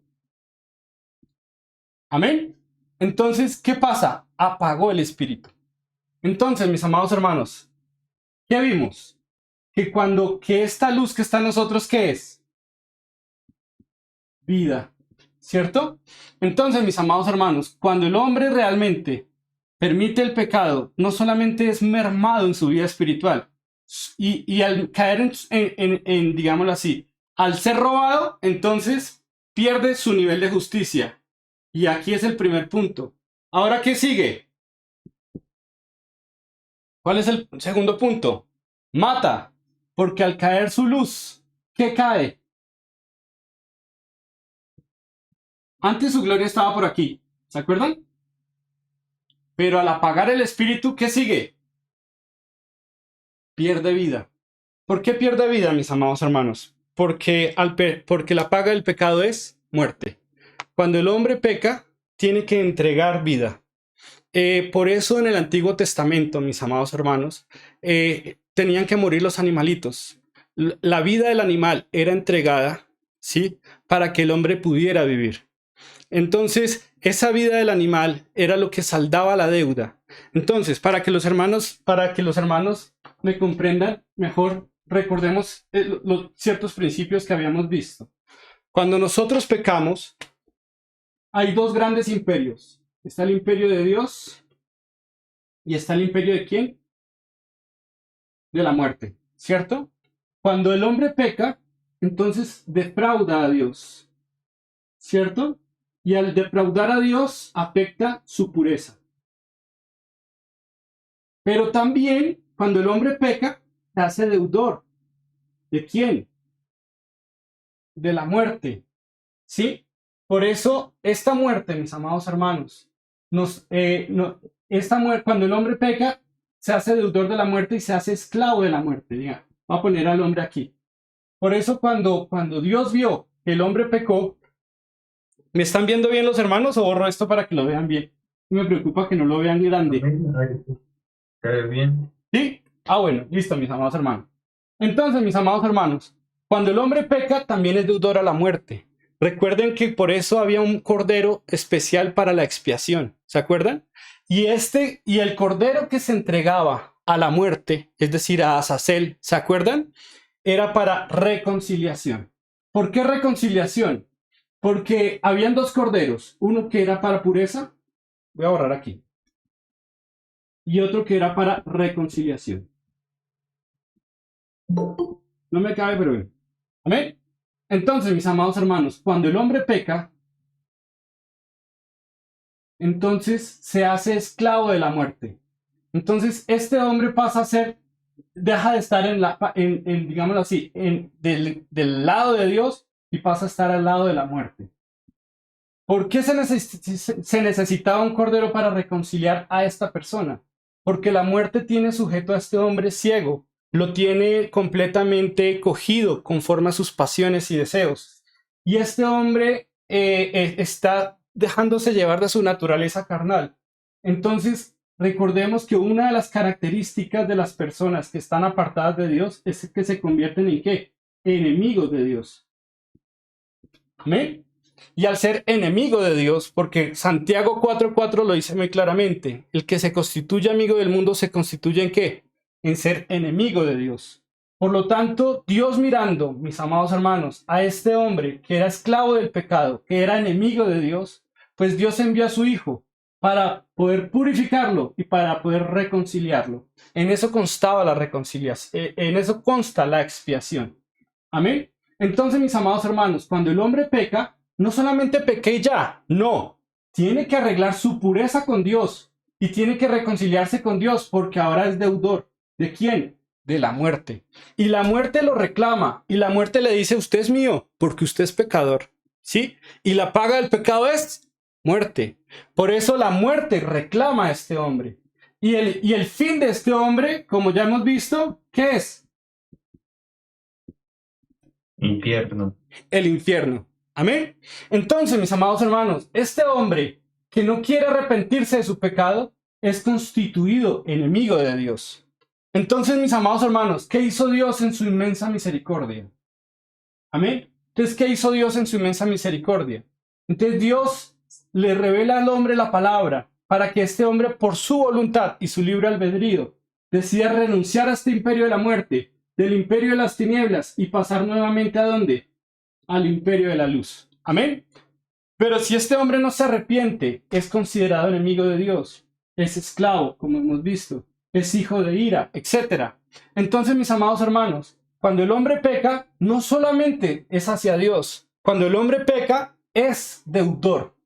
Amén. Entonces, ¿qué pasa? Apagó el espíritu. Entonces, mis amados hermanos, ¿qué vimos? Que esta luz que está en nosotros, ¿qué es? Vida, ¿cierto? Entonces, mis amados hermanos, cuando el hombre realmente permite el pecado, no solamente es mermado en su vida espiritual, y al caer digámoslo así, al ser robado, entonces pierde su nivel de justicia. Y aquí es el primer punto. Ahora, ¿qué sigue? ¿Cuál es el segundo punto? Mata, porque al caer su luz, ¿qué cae? Antes su gloria estaba por aquí, ¿se acuerdan? Pero al apagar el espíritu, ¿qué sigue? Pierde vida. ¿Por qué pierde vida, mis amados hermanos? Porque la paga del pecado es muerte. Cuando el hombre peca, tiene que entregar vida. Por eso en el Antiguo Testamento, mis amados hermanos, tenían que morir los animalitos. La vida del animal era entregada, ¿sí? Para que el hombre pudiera vivir. Entonces, esa vida del animal era lo que saldaba la deuda. Entonces, para que los hermanos me comprendan mejor, recordemos los ciertos principios que habíamos visto. Cuando nosotros pecamos, hay dos grandes imperios. Está el imperio de Dios y está el imperio de ¿quién? De la muerte, ¿cierto? Cuando el hombre peca, entonces defrauda a Dios, ¿cierto? Y al defraudar a Dios afecta su pureza. Pero también cuando el hombre peca, se hace deudor. ¿De quién? De la muerte, ¿sí? Por eso esta muerte, mis amados hermanos, cuando el hombre peca, se hace deudor de la muerte y se hace esclavo de la muerte. Diga, voy a poner al hombre aquí. Por eso cuando Dios vio que el hombre pecó, ¿me están viendo bien los hermanos o borro esto para que lo vean bien? Me preocupa que no lo vean grande. Cae bien. ¿Sí? Bueno, listo, mis amados hermanos. Entonces, mis amados hermanos, cuando el hombre peca, también es deudor a la muerte. Recuerden que por eso había un cordero especial para la expiación. ¿Se acuerdan? Y el cordero que se entregaba a la muerte, es decir, a Azazel, ¿se acuerdan? Era para reconciliación. ¿Por qué reconciliación? Porque habían dos corderos, uno que era para pureza, voy a borrar aquí, y otro que era para reconciliación. No me cabe, pero bien. ¿Amén? Entonces, mis amados hermanos, cuando el hombre peca, entonces se hace esclavo de la muerte. Entonces, este hombre pasa a ser, deja de estar digámoslo así, del lado de Dios y pasa a estar al lado de la muerte. ¿Por qué se necesitaba un cordero para reconciliar a esta persona? Porque la muerte tiene sujeto a este hombre ciego, lo tiene completamente cogido conforme a sus pasiones y deseos. Y este hombre está dejándose llevar de su naturaleza carnal. Entonces, recordemos que una de las características de las personas que están apartadas de Dios es que se convierten en ¿qué? Enemigos de Dios. ¿Amén? Y al ser enemigo de Dios, porque Santiago 4:4 lo dice muy claramente, el que se constituye amigo del mundo se constituye ¿en qué? En ser enemigo de Dios. Por lo tanto, Dios mirando, mis amados hermanos, a este hombre que era esclavo del pecado, que era enemigo de Dios, pues Dios envió a su Hijo para poder purificarlo y para poder reconciliarlo. En eso constaba la reconciliación, en eso consta la expiación. Amén. Entonces, mis amados hermanos, cuando el hombre peca, no solamente pequé ya, no, tiene que arreglar su pureza con Dios y tiene que reconciliarse con Dios porque ahora es deudor. ¿De quién? De la muerte. Y la muerte lo reclama y la muerte le dice, usted es mío porque usted es pecador. ¿Sí? Y la paga del pecado es muerte. Por eso la muerte reclama a este hombre. Y el fin de este hombre, como ya hemos visto, ¿qué es? Infierno. El infierno. Amén. Entonces, mis amados hermanos, este hombre que no quiere arrepentirse de su pecado es constituido enemigo de Dios. Entonces, mis amados hermanos, ¿qué hizo Dios en su inmensa misericordia? Amén. Entonces, ¿qué hizo Dios en su inmensa misericordia? Entonces, Dios le revela al hombre la palabra para que este hombre, por su voluntad y su libre albedrío, decida renunciar a este imperio de la muerte, del imperio de las tinieblas y pasar nuevamente ¿a dónde? Al imperio de la luz. Amén. Pero si este hombre no se arrepiente, es considerado enemigo de Dios, es esclavo, como hemos visto, es hijo de ira, etc. Entonces, mis amados hermanos, cuando el hombre peca, no solamente es hacia Dios, cuando el hombre peca, es deudor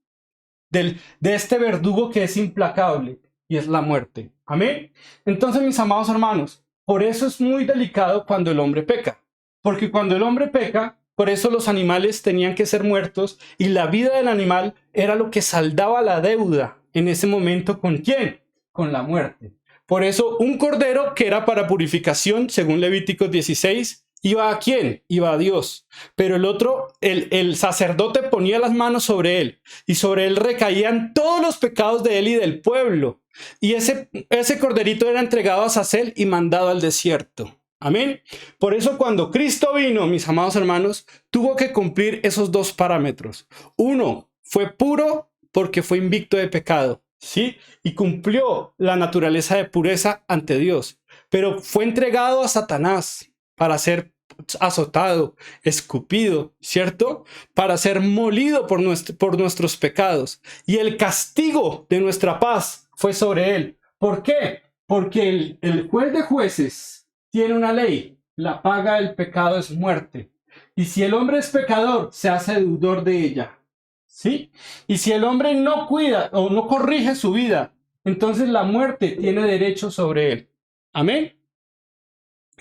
de este verdugo que es implacable y es la muerte. Amén. Entonces, mis amados hermanos, por eso es muy delicado cuando el hombre peca, porque cuando el hombre peca, por eso los animales tenían que ser muertos y la vida del animal era lo que saldaba la deuda en ese momento. ¿Con quién? Con la muerte. Por eso un cordero que era para purificación, según Levíticos 16, ¿iba a quién? Iba a Dios. Pero el otro, el sacerdote ponía las manos sobre él y sobre él recaían todos los pecados de él y del pueblo. Y ese corderito era entregado a Azazel y mandado al desierto. Amén. Por eso cuando Cristo vino, mis amados hermanos, tuvo que cumplir esos dos parámetros. Uno, fue puro porque fue invicto de pecado, ¿sí? Y cumplió la naturaleza de pureza ante Dios. Pero fue entregado a Satanás para ser azotado, escupido, ¿cierto? Para ser molido por nuestros pecados. Y el castigo de nuestra paz fue sobre él. ¿Por qué? Porque el juez de jueces tiene una ley, la paga del pecado es muerte. Y si el hombre es pecador, se hace deudor de ella. ¿Sí? Y si el hombre no cuida o no corrige su vida, entonces la muerte tiene derecho sobre él. Amén.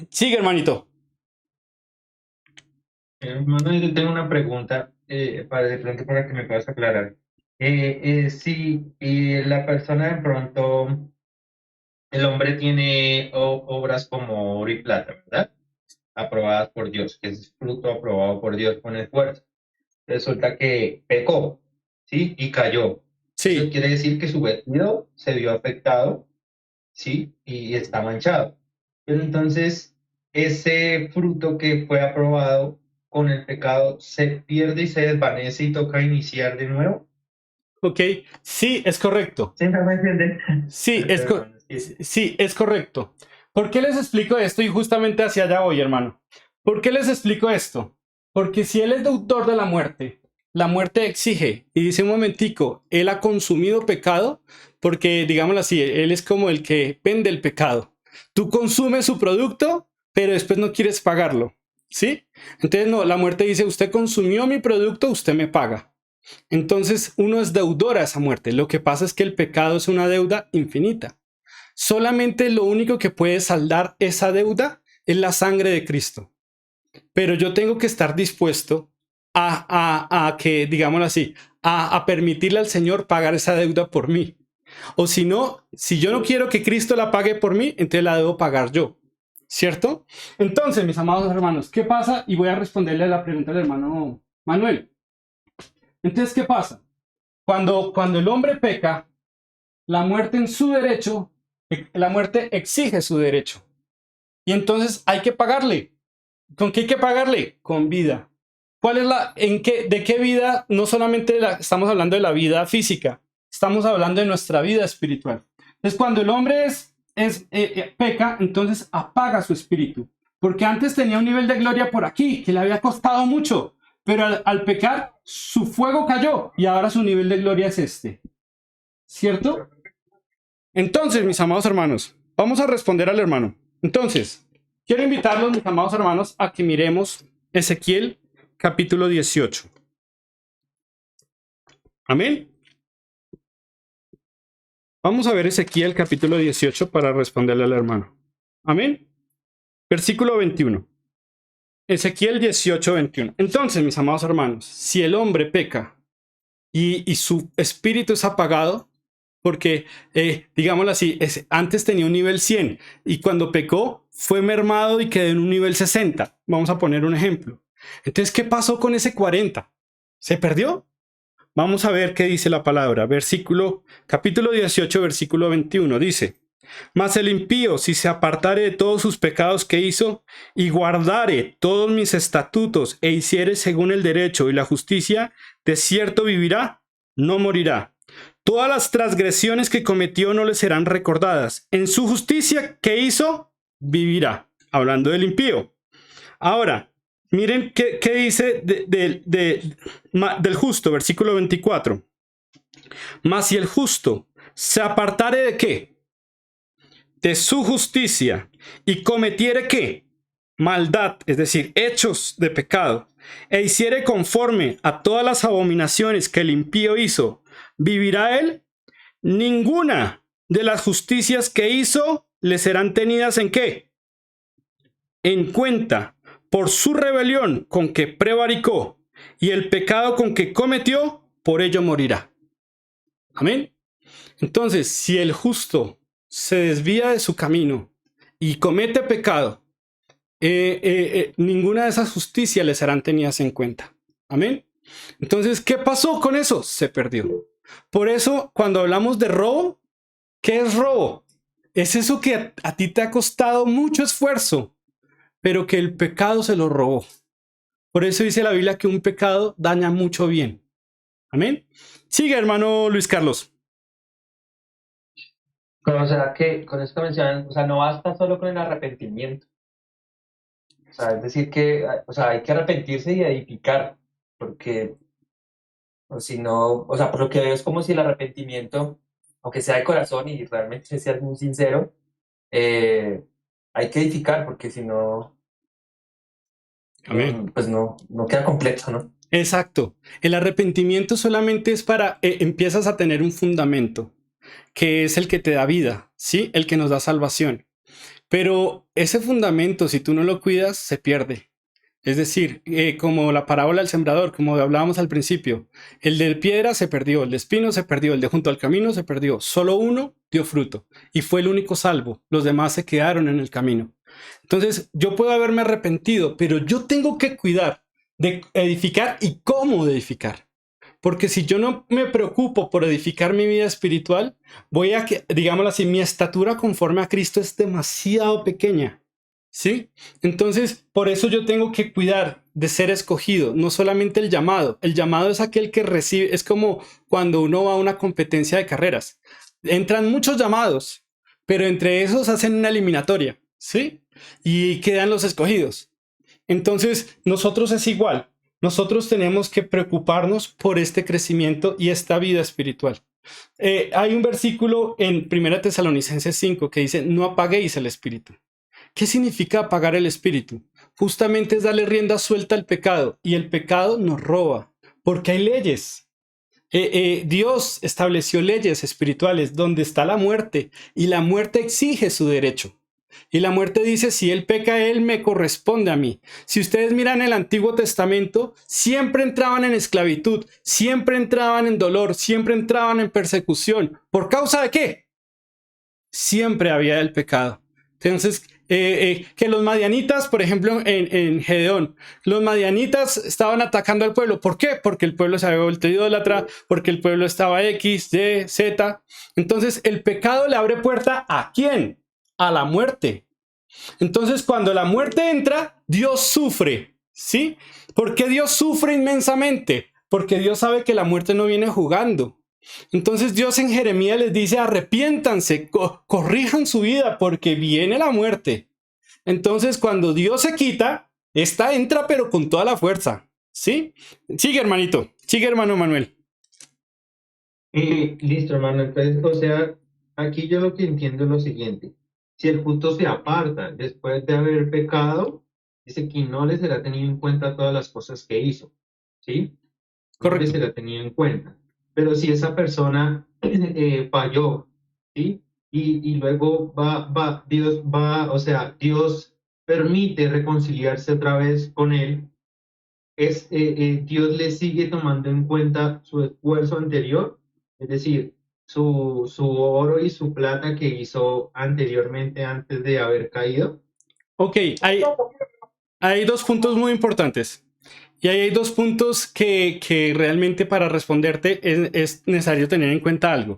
Sigue, hermanito. Hermano, yo tengo una pregunta para de pronto para que me puedas aclarar. Si la persona de pronto, el hombre tiene obras como oro y plata, ¿verdad? Aprobadas por Dios, que es fruto aprobado por Dios con esfuerzo. Resulta que pecó, ¿sí? Y cayó. Eso Sí, quiere decir que su vestido se vio afectado, ¿sí? Y está manchado. Pero entonces, ese fruto que fue aprobado con el pecado se pierde y se desvanece y toca iniciar de nuevo. ok. Sí, es correcto. ¿Sí me entiendes? Sí, Perdón, es que sí, es correcto. ¿Por qué les explico esto? Y justamente hacia allá voy, hermano. ¿Por qué les explico esto? Porque si él es autor de la muerte exige y dice un momentico, él ha consumido pecado, porque digámoslo así, él es como el que vende el pecado. Tú consumes su producto, pero después no quieres pagarlo, ¿sí? Entonces no, la muerte dice, usted consumió mi producto, usted me paga. Entonces uno es deudor a esa muerte. Lo que pasa es que el pecado es una deuda infinita. Solamente lo único que puede saldar esa deuda es la sangre de Cristo. Pero yo tengo que estar dispuesto a que, digámoslo así, a permitirle al Señor pagar esa deuda por mí. O si no, si yo no quiero que Cristo la pague por mí, entonces la debo pagar yo. ¿Cierto? Entonces, mis amados hermanos, ¿qué pasa? Y voy a responderle a la pregunta del hermano Manuel. Entonces, ¿qué pasa? Cuando el hombre peca, la muerte en su derecho, la muerte exige su derecho. Y entonces hay que pagarle. ¿Con qué hay que pagarle? Con vida. ¿Cuál es de qué vida? No solamente estamos hablando de la vida física, estamos hablando de nuestra vida espiritual. Entonces, cuando el hombre peca, entonces apaga su espíritu. Porque antes tenía un nivel de gloria por aquí, que le había costado mucho. Pero al pecar, su fuego cayó y ahora su nivel de gloria es este. ¿Cierto? Entonces, mis amados hermanos, vamos a responder al hermano. Entonces, quiero invitarlos, mis amados hermanos, a que miremos Ezequiel capítulo 18. Amén. Vamos a ver Ezequiel capítulo 18 para responderle al hermano. Amén. Versículo 21. Ezequiel 18, 21. Entonces, mis amados hermanos, si el hombre peca y su espíritu es apagado, porque, digámoslo así, antes tenía un nivel 100 y cuando pecó fue mermado y quedó en un nivel 60. Vamos a poner un ejemplo. Entonces, ¿qué pasó con ese 40? ¿Se perdió? Vamos a ver qué dice la palabra. Capítulo 18, versículo 21. Dice: Mas el impío, si se apartare de todos sus pecados que hizo, y guardare todos mis estatutos, e hiciere según el derecho y la justicia, de cierto vivirá, no morirá. Todas las transgresiones que cometió no le serán recordadas. En su justicia que hizo, vivirá. Hablando del impío. Ahora, miren qué dice del justo, versículo 24. Mas si el justo se apartare de ¿qué? De su justicia, y cometiere ¿qué? Maldad, es decir, hechos de pecado, e hiciere conforme a todas las abominaciones que el impío hizo, ¿vivirá él? Ninguna de las justicias que hizo le serán tenidas ¿en qué? En cuenta, por su rebelión con que prevaricó, y el pecado con que cometió, por ello morirá. Amén. Entonces, si el justo se desvía de su camino y comete pecado, ninguna de esas justicias le serán tenidas en cuenta. Amén. Entonces, ¿qué pasó con eso? Se perdió. Por eso, cuando hablamos de robo, ¿qué es robo? Es eso que a ti te ha costado mucho esfuerzo, pero que el pecado se lo robó. Por eso dice la Biblia que un pecado daña mucho bien. Amén. Sigue, hermano Luis Carlos. O sea, que con esto mencionan, o sea, no basta solo con el arrepentimiento. O sea, es decir que, o sea, hay que arrepentirse y edificar, porque, o si no, o sea, por lo que veo es como si el arrepentimiento, aunque sea de corazón y realmente sea muy sincero, hay que edificar, porque si no, Amén. pues no queda completo, ¿no? Exacto. El arrepentimiento solamente es para, empiezas a tener un fundamento, que es el que te da vida, ¿sí? El que nos da salvación. Pero ese fundamento, si tú no lo cuidas, se pierde. Es decir, como la parábola del sembrador, como hablábamos al principio, el de piedra se perdió, el de espino se perdió, el de junto al camino se perdió. Solo uno dio fruto y fue el único salvo. Los demás se quedaron en el camino. Entonces, yo puedo haberme arrepentido, pero yo tengo que cuidar de edificar y cómo edificar. Porque si yo no me preocupo por edificar mi vida espiritual, voy a que, digámoslo así, mi estatura conforme a Cristo es demasiado pequeña. ¿Sí? Entonces, por eso yo tengo que cuidar de ser escogido, no solamente el llamado. El llamado es aquel que recibe, es como cuando uno va a una competencia de carreras. Entran muchos llamados, pero entre esos hacen una eliminatoria. ¿sí? Y quedan los escogidos. Entonces, nosotros es igual. Nosotros tenemos que preocuparnos por este crecimiento y esta vida espiritual. Hay un versículo en 1 Tesalonicenses 5 que dice, no apaguéis el espíritu. ¿Qué significa apagar el espíritu? Justamente es darle rienda suelta al pecado, y el pecado nos roba, porque hay leyes. Dios estableció leyes espirituales donde está la muerte, y la muerte exige su derecho. Y la muerte dice, si él peca, él me corresponde a mí. Si ustedes miran el Antiguo Testamento, siempre entraban en esclavitud, siempre entraban en dolor, siempre entraban en persecución. ¿Por causa de qué? Siempre había el pecado. Entonces, que los madianitas, por ejemplo, en Gedeón, los madianitas estaban atacando al pueblo. ¿Por qué? Porque el pueblo se había vuelto idólatra, porque el pueblo estaba X, Y, Z. Entonces, el pecado le abre puerta ¿a quién? A la muerte. Entonces, cuando la muerte entra, Dios sufre, ¿sí? ¿Por qué Dios sufre inmensamente? Porque Dios sabe que la muerte no viene jugando. Entonces Dios en Jeremías les dice, arrepiéntanse, corrijan su vida porque viene la muerte. Entonces cuando Dios se quita, esta entra pero con toda la fuerza, ¿sí? Sigue, hermanito, sigue, hermano Manuel. Listo, hermano. Entonces, o sea, aquí yo lo que entiendo es lo siguiente. Si el justo se aparta después de haber pecado, dice que no le será tenido en cuenta todas las cosas que hizo, ¿sí? No le Correcto. será tenido en cuenta. Pero si esa persona falló, ¿sí? Y luego Dios va, o sea, Dios permite reconciliarse otra vez con él, Dios le sigue tomando en cuenta su esfuerzo anterior, es decir, su oro y su plata que hizo anteriormente antes de haber caído. Ok, hay dos puntos muy importantes. Y ahí hay dos puntos que realmente para responderte es necesario tener en cuenta algo.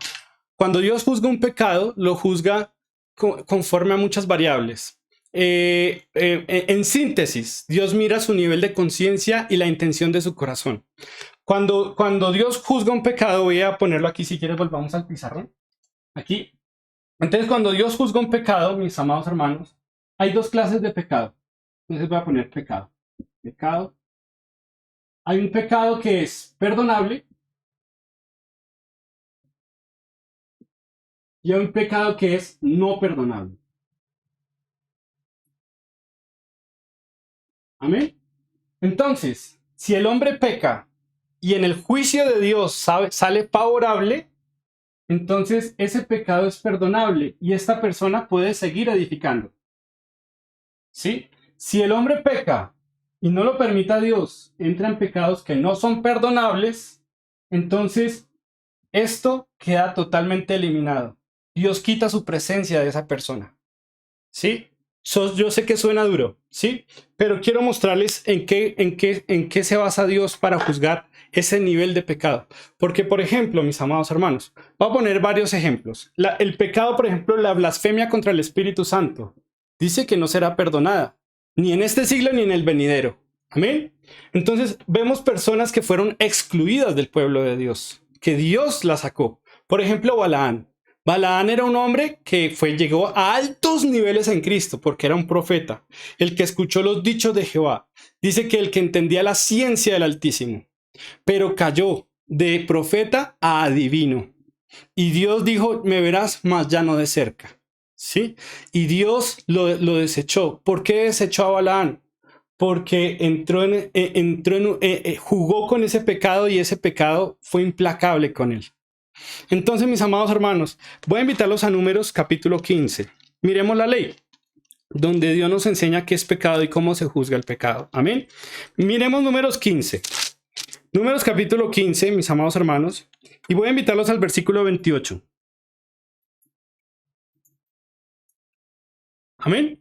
Cuando Dios juzga un pecado, lo juzga conforme a muchas variables. En síntesis, Dios mira su nivel de conciencia y la intención de su corazón. Cuando Dios juzga un pecado, voy a ponerlo aquí, si quieres volvamos al pizarrón. Aquí. Entonces, cuando Dios juzga un pecado, mis amados hermanos, hay dos clases de pecado. Entonces voy a poner pecado. Pecado. Hay un pecado que es perdonable y hay un pecado que es no perdonable. Amén. Entonces, si el hombre peca y en el juicio de Dios sale favorable, entonces ese pecado es perdonable y esta persona puede seguir edificando. ¿Sí? Si el hombre peca y no lo permita Dios, entra en pecados que no son perdonables, entonces esto queda totalmente eliminado. Dios quita su presencia de esa persona. ¿Sí? Yo sé que suena duro, ¿sí? Pero quiero mostrarles en qué se basa Dios para juzgar ese nivel de pecado. Porque, por ejemplo, mis amados hermanos, voy a poner varios ejemplos. El pecado, por ejemplo, la blasfemia contra el Espíritu Santo, dice que no será perdonada, ni en este siglo ni en el venidero. Amén. Entonces, vemos personas que fueron excluidas del pueblo de Dios, que Dios la sacó. Por ejemplo, Balaán. Balaán era un hombre que llegó a altos niveles en Cristo porque era un profeta, el que escuchó los dichos de Jehová. Dice que el que entendía la ciencia del Altísimo, pero cayó de profeta a adivino. Y Dios dijo, me verás, mas ya no de cerca. ¿Sí? Y Dios lo desechó. ¿Por qué desechó a Balaán? Porque jugó con ese pecado y ese pecado fue implacable con él. Entonces, mis amados hermanos, voy a invitarlos a Números capítulo 15. Miremos la ley, donde Dios nos enseña qué es pecado y cómo se juzga el pecado. Amén. Miremos Números 15. Números capítulo 15, mis amados hermanos, y voy a invitarlos al versículo 28. Amén.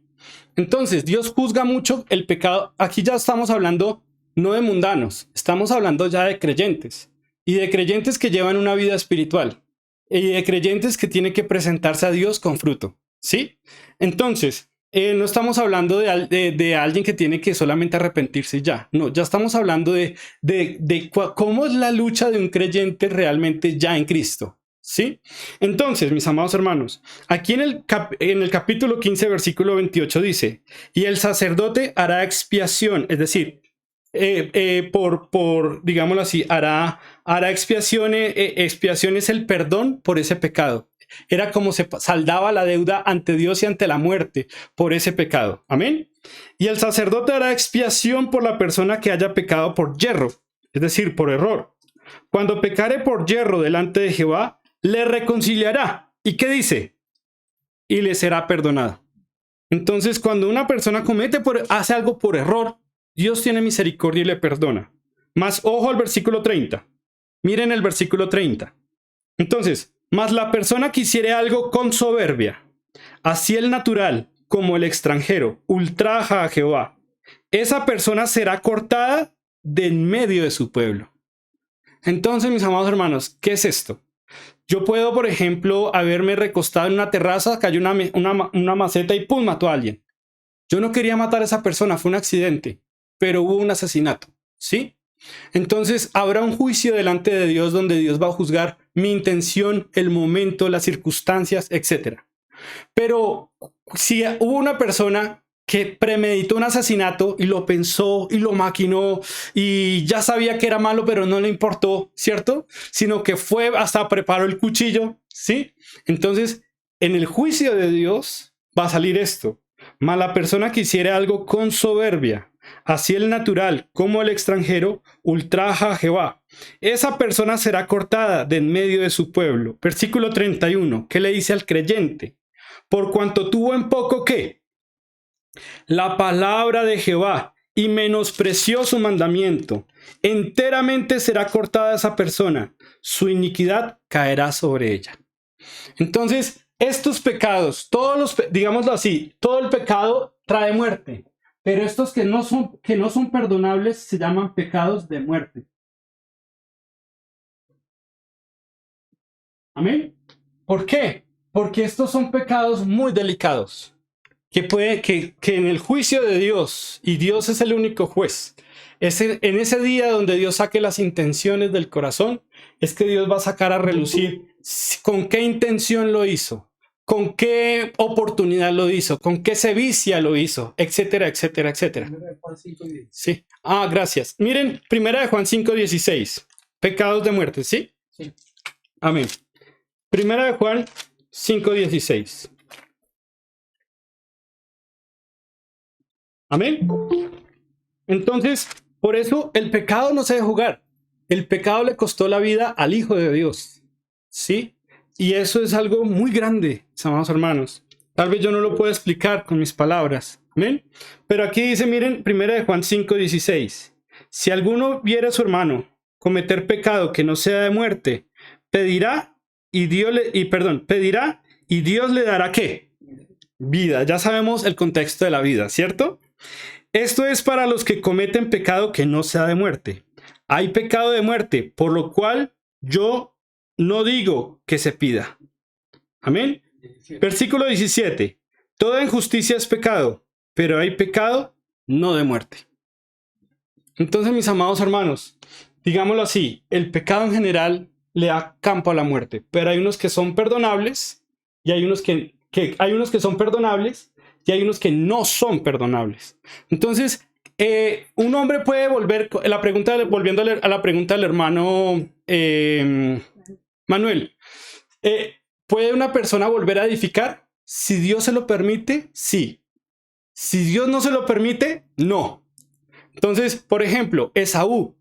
Entonces, Dios juzga mucho el pecado. Aquí ya estamos hablando no de mundanos, estamos hablando ya de creyentes. Y de creyentes que llevan una vida espiritual. Y de creyentes que tienen que presentarse a Dios con fruto. ¿Sí? Entonces, no estamos hablando de alguien que tiene que solamente arrepentirse y ya. No, ya estamos hablando de cómo es la lucha de un creyente realmente ya en Cristo. ¿Sí? Entonces, mis amados hermanos, aquí en el capítulo 15, versículo 28 dice, y el sacerdote hará expiación, es decir, digámoslo así, hará expiación, expiación es el perdón por ese pecado. Era como se saldaba la deuda ante Dios y ante la muerte por ese pecado. Amén. Y el sacerdote hará expiación por la persona que haya pecado por yerro, es decir, por error. Cuando pecare por yerro delante de Jehová, le reconciliará. ¿Y qué dice? Y le será perdonado. Entonces, cuando una persona hace algo por error, Dios tiene misericordia y le perdona. Más ojo al versículo 30. Miren el versículo 30. Entonces, mas la persona que hiciere algo con soberbia, así el natural como el extranjero, ultraja a Jehová, esa persona será cortada de en medio de su pueblo. Entonces, mis amados hermanos, ¿qué es esto? Yo puedo, por ejemplo, haberme recostado en una terraza, cayó una maceta y ¡pum! Mató a alguien. Yo no quería matar a esa persona, fue un accidente, pero hubo un asesinato, ¿sí? Entonces habrá un juicio delante de Dios donde Dios va a juzgar mi intención, el momento, las circunstancias, etc. Pero si hubo una persona que premeditó un asesinato y lo pensó y lo maquinó y ya sabía que era malo, pero no le importó, ¿cierto? Sino que fue hasta preparó el cuchillo, ¿sí? Entonces, en el juicio de Dios va a salir esto. Mas la persona que hiciera algo con soberbia, así el natural como el extranjero, ultraja a Jehová. Esa persona será cortada de en medio de su pueblo. Versículo 31. ¿Qué le dice al creyente? Por cuanto tuvo en poco, ¿qué? La palabra de Jehová y menospreció su mandamiento, enteramente será cortada esa persona, su iniquidad caerá sobre ella. Entonces, estos pecados, digámoslo así, todo el pecado trae muerte, pero estos que no son perdonables se llaman pecados de muerte. ¿Amén? ¿Por qué? Porque estos son pecados muy delicados. Que en el juicio de Dios, y Dios es el único juez, en ese día donde Dios saque las intenciones del corazón, es que Dios va a sacar a relucir con qué intención lo hizo, con qué oportunidad lo hizo, con qué sevicia lo hizo, etcétera, etcétera, etcétera. Sí. Ah, gracias. Miren, 1 Juan 5:16. Pecados de muerte, ¿sí? Sí. Amén. 1 Juan 5:16. Amén. Entonces, por eso el pecado no se debe jugar. El pecado le costó la vida al Hijo de Dios. ¿Sí? Y eso es algo muy grande, amados hermanos. Tal vez yo no lo pueda explicar con mis palabras. Amén. Pero aquí dice, miren, 1 Juan 5:16. Si alguno viere a su hermano cometer pecado que no sea de muerte, pedirá y Dios le dará ¿qué? Vida. Ya sabemos el contexto de la vida, ¿cierto? Esto es para los que cometen pecado que no sea de muerte. Hay pecado de muerte, por lo cual yo no digo que se pida. Amén. Versículo 17. Toda injusticia es pecado, pero hay pecado no de muerte. Entonces, mis amados hermanos, digámoslo así, el pecado en general le da campo a la muerte, pero hay unos que son perdonables y hay unos que son perdonables y hay unos que no son perdonables. Entonces, un hombre puede volviendo a la pregunta del hermano Manuel, ¿puede una persona volver a edificar? Si Dios se lo permite, sí. Si Dios no se lo permite, no. Entonces, por ejemplo, Esaú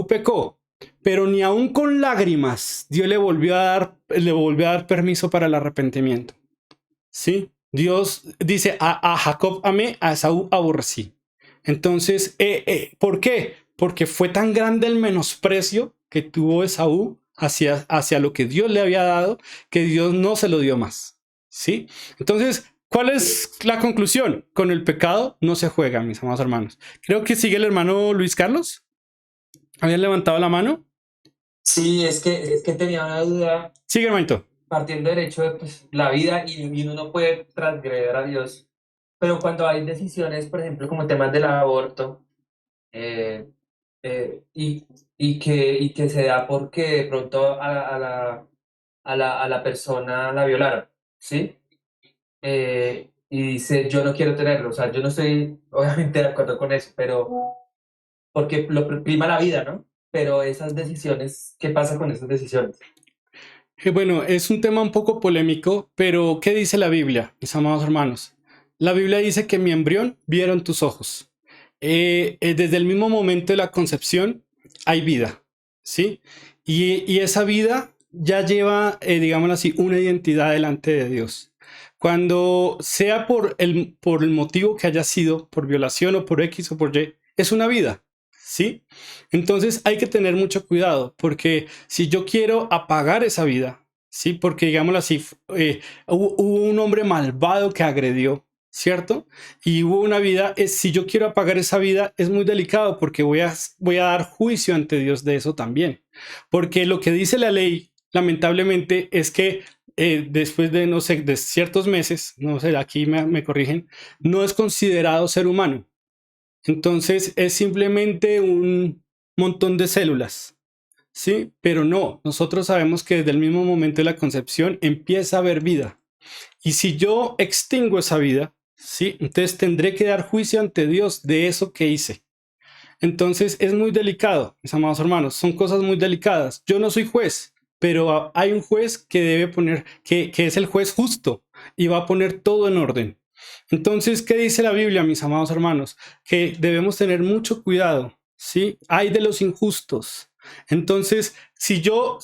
pecó, pero ni aún con lágrimas Dios le volvió a dar permiso para el arrepentimiento. ¿Sí? Dios dice, a Jacob amé, a Esaú aborrecí. Entonces, ¿por qué? Porque fue tan grande el menosprecio que tuvo Esaú hacia lo que Dios le había dado, que Dios no se lo dio más. ¿Sí? Entonces, ¿cuál es la conclusión? Con el pecado no se juega, mis amados hermanos. Creo que sigue el hermano Luis Carlos. ¿Habían levantado la mano? Sí, es que tenía una duda. Sigue, hermanito. Partiendo del hecho de pues, la vida y uno no puede transgredir a Dios, pero cuando hay decisiones, por ejemplo, como temas del aborto, eh, y que se da porque de pronto a la persona la violaron, ¿sí? Y dice, yo no quiero tenerlo, o sea, yo no estoy obviamente de acuerdo con eso, pero porque prima la vida, ¿no? Pero esas decisiones, ¿qué pasa con esas decisiones? Bueno, es un tema un poco polémico, pero ¿qué dice la Biblia, mis amados hermanos? La Biblia dice que mi embrión vieron tus ojos. Desde el mismo momento de la concepción hay vida, ¿sí? Y esa vida ya lleva, digámoslo así, una identidad delante de Dios. Cuando sea por el motivo que haya sido, por violación o por X o por Y, es una vida, ¿sí? Entonces hay que tener mucho cuidado, porque si yo quiero apagar esa vida, ¿sí? Porque digámoslo así, hubo un hombre malvado que agredió, ¿cierto? Y hubo una vida, si yo quiero apagar esa vida, es muy delicado porque voy a dar juicio ante Dios de eso también. Porque lo que dice la ley, lamentablemente, es que después de, no sé, de ciertos meses, no sé, aquí me corrigen, no es considerado ser humano. Entonces es simplemente un montón de células, ¿sí? Pero no, nosotros sabemos que desde el mismo momento de la concepción empieza a haber vida. Y si yo extingo esa vida, ¿sí? Entonces tendré que dar juicio ante Dios de eso que hice. Entonces es muy delicado, mis amados hermanos, son cosas muy delicadas. Yo no soy juez, pero hay un juez que debe poner, que es el juez justo y va a poner todo en orden. Entonces, ¿qué dice la Biblia, mis amados hermanos? Que debemos tener mucho cuidado, ¿sí? Hay de los injustos. Entonces, si yo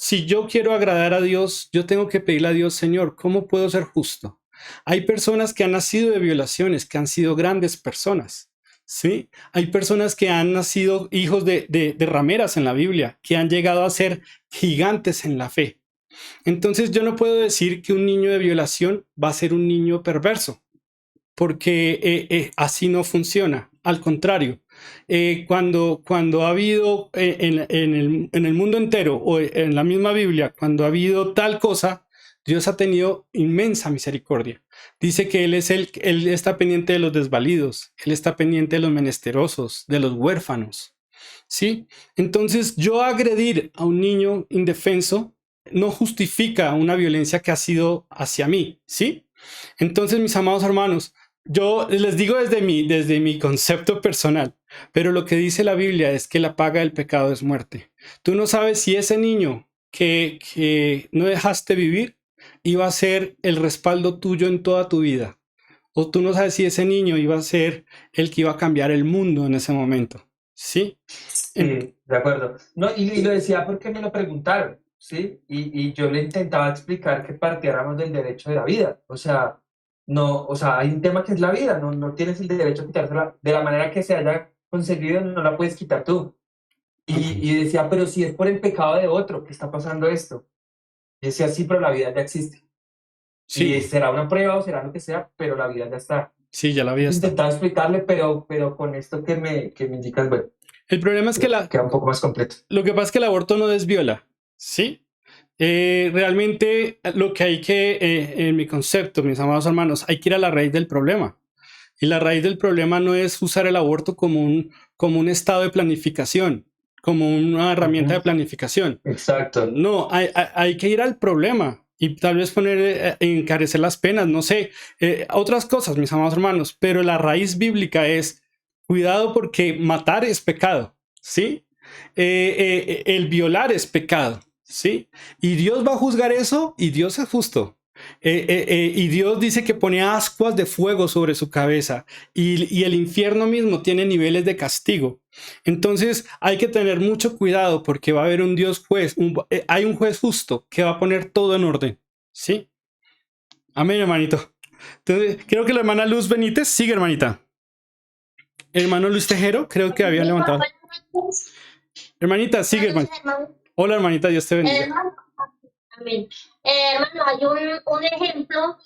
quiero agradar a Dios, yo tengo que pedirle a Dios, Señor, ¿cómo puedo ser justo? Hay personas que han nacido de violaciones, que han sido grandes personas, ¿sí? Hay personas que han nacido hijos de rameras en la Biblia, que han llegado a ser gigantes en la fe. Entonces, yo no puedo decir que un niño de violación va a ser un niño perverso, porque así no funciona. Al contrario, cuando ha habido en el mundo entero o en la misma Biblia, cuando ha habido tal cosa, Dios ha tenido inmensa misericordia. Dice que Él está pendiente de los desvalidos, Él está pendiente de los menesterosos, de los huérfanos. ¿Sí? Entonces, yo agredir a un niño indefenso no justifica una violencia que ha sido hacia mí, ¿sí? Entonces, mis amados hermanos, yo les digo desde mi concepto personal, pero lo que dice la Biblia es que la paga del pecado es muerte. Tú no sabes si ese niño que no dejaste vivir iba a ser el respaldo tuyo en toda tu vida. O tú no sabes si ese niño iba a ser el que iba a cambiar el mundo en ese momento. ¿Sí? Sí, de acuerdo. No, y lo decía porque me lo preguntaron, ¿sí? Y yo le intentaba explicar que partiéramos del derecho de la vida. O sea, no, o sea, hay un tema que es la vida, no tienes el derecho a quitársela de la manera que se haya conseguido, no la puedes quitar tú. Y decía, pero si es por el pecado de otro que está pasando esto. Y decía, sí, pero la vida ya existe. Y Sí, será una prueba o será lo que sea, pero la vida ya está. sí, ya la vida está. Intentaba explicarle, pero con esto que me indicas, bueno, El problema es que queda un poco más completo. lo que pasa es que el aborto no desviola, ¿sí? Realmente lo que hay que, en mi concepto, mis amados hermanos, hay que ir a la raíz del problema. Y la raíz del problema no es usar el aborto como un estado de planificación, como una herramienta de planificación. Exacto. No, hay que ir al problema y tal vez encarecer las penas, no sé, otras cosas, mis amados hermanos, pero la raíz bíblica es cuidado porque matar es pecado, ¿sí? El violar es pecado, ¿sí? Y Dios va a juzgar eso y Dios es justo. Y Dios dice que pone ascuas de fuego sobre su cabeza y el infierno mismo tiene niveles de castigo. Entonces hay que tener mucho cuidado porque va a haber un Dios juez, hay un juez justo que va a poner todo en orden. ¿Sí? Amén, hermanito. Entonces, creo que la hermana Luz Benítez sigue, hermanita. Hermano Luis Tejero, creo que había levantado. Hermanita, sigue, hermanita. Hola, hermanita, Dios te bendiga. Hermano, amén. Hermano, hay un ejemplo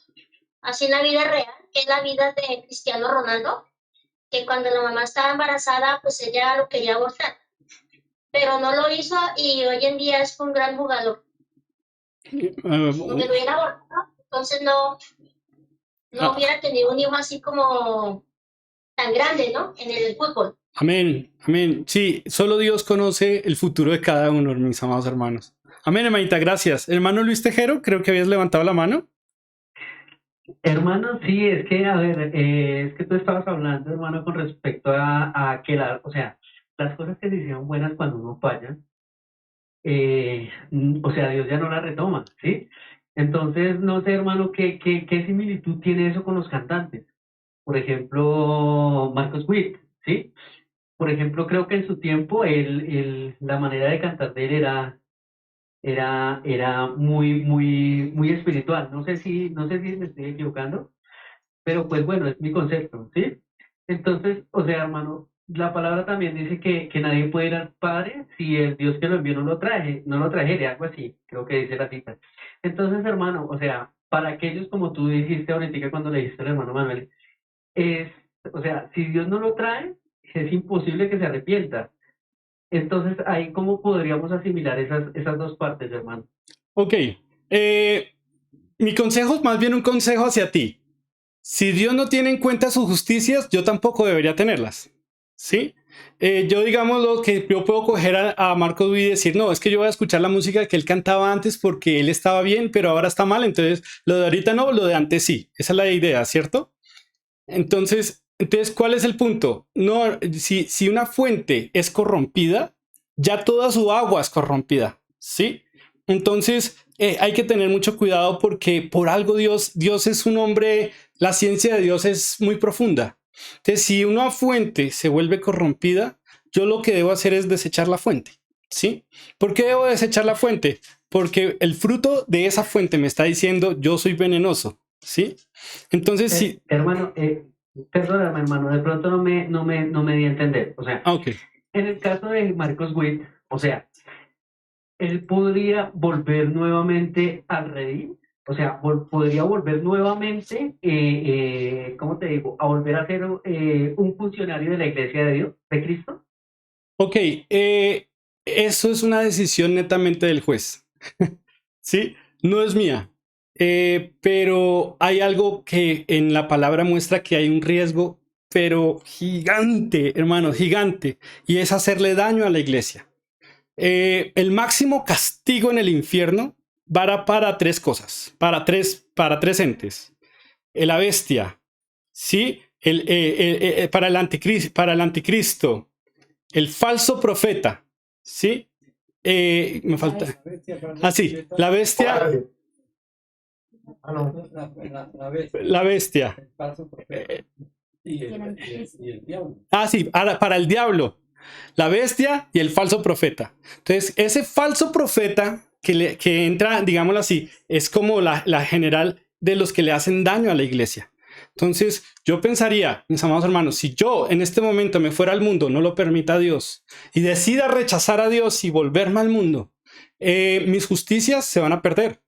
así en la vida real, que es la vida de Cristiano Ronaldo, que cuando la mamá estaba embarazada, pues ella lo quería abortar, pero no lo hizo y hoy en día es un gran jugador. Porque lo hubiera abortado, entonces no hubiera tenido un hijo así como tan grande, ¿no? En el fútbol. Amén, amén. Sí, solo Dios conoce el futuro de cada uno, mis amados hermanos. Amén, hermanita, gracias. Hermano Luis Tejero, creo que habías levantado la mano. Hermano, sí, es que, a ver, es que tú estabas hablando, hermano, con respecto a que o sea, las cosas que se hicieron buenas cuando uno falla, o sea, Dios ya no las retoma, ¿sí? Entonces, no sé, hermano, ¿qué similitud tiene eso con los cantantes? Por ejemplo, Marcos Witt, ¿sí? Por ejemplo, creo que en su tiempo la manera de cantar de él era muy espiritual. No sé si me estoy equivocando, pero pues bueno, es mi concepto, ¿sí? Entonces, o sea, hermano, la palabra también dice que nadie puede ir al Padre si el Dios que lo envió no lo trajere, algo así, creo que dice la cita. Entonces, hermano, o sea, para aquellos como tú dijiste ahorita cuando le dijiste al hermano Manuel, es, o sea, si Dios no lo trae, es imposible que se arrepienta. Entonces, ahí, ¿cómo podríamos asimilar esas dos partes, hermano? Ok, mi consejo es más bien un consejo hacia ti. Si Dios no tiene en cuenta sus justicias, yo tampoco debería tenerlas. ¿Sí? Yo digamos lo que yo puedo coger a Marcos Witt y decir, no, es que yo voy a escuchar la música que él cantaba antes porque él estaba bien, pero ahora está mal, entonces lo de ahorita no, lo de antes sí. Esa es la idea, ¿cierto? Entonces, ¿cuál es el punto? No, si una fuente es corrompida, ya toda su agua es corrompida, ¿sí? Entonces, hay que tener mucho cuidado porque por algo Dios es un hombre, la ciencia de Dios es muy profunda. Entonces, si una fuente se vuelve corrompida, yo lo que debo hacer es desechar la fuente, ¿sí? ¿Por qué debo desechar la fuente? Porque el fruto de esa fuente me está diciendo, yo soy venenoso, ¿sí? Entonces, sí. Hermano, perdóname, hermano, de pronto no me di a entender. O sea, Ok. en el caso de Marcos Witt, o sea, él podría volver nuevamente al redil, o sea, podría volver nuevamente, ¿cómo te digo? A volver a ser un funcionario de la Iglesia de Dios, de Cristo. Ok, eso es una decisión netamente del juez. Sí, no es mía. Pero hay algo que en la palabra muestra que hay un riesgo, pero gigante, hermano, gigante, y es hacerle daño a la iglesia. El máximo castigo en el infierno va para tres cosas, para tres entes. La bestia, ¿sí? Para el anticristo, el falso profeta, ¿sí? Me falta. Ah, sí, la bestia. La bestia. Y el diablo. Ah, sí, ahora, para el diablo, la bestia y el falso profeta. Entonces, ese falso profeta que entra, digámoslo así, es como la general de los que le hacen daño a la iglesia. Entonces, yo pensaría, mis amados hermanos, si yo en este momento me fuera al mundo, no lo permita Dios, y decida rechazar a Dios y volverme al mundo, mis justicias se van a perder.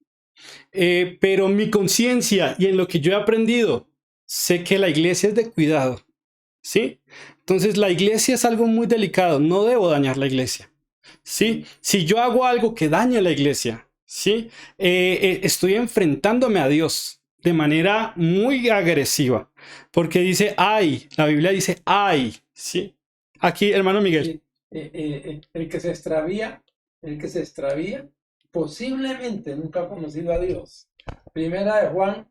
Pero mi conciencia y en lo que yo he aprendido, sé que la iglesia es de cuidado, ¿sí? Entonces la iglesia es algo muy delicado, no debo dañar la iglesia, ¿sí? Si yo hago algo que daña la iglesia, ¿sí? Estoy enfrentándome a Dios de manera muy agresiva, porque dice, ay, la Biblia dice, ay, ¿sí? Aquí, hermano Miguel. El que se extravía, posiblemente nunca ha conocido a Dios. Primera de Juan,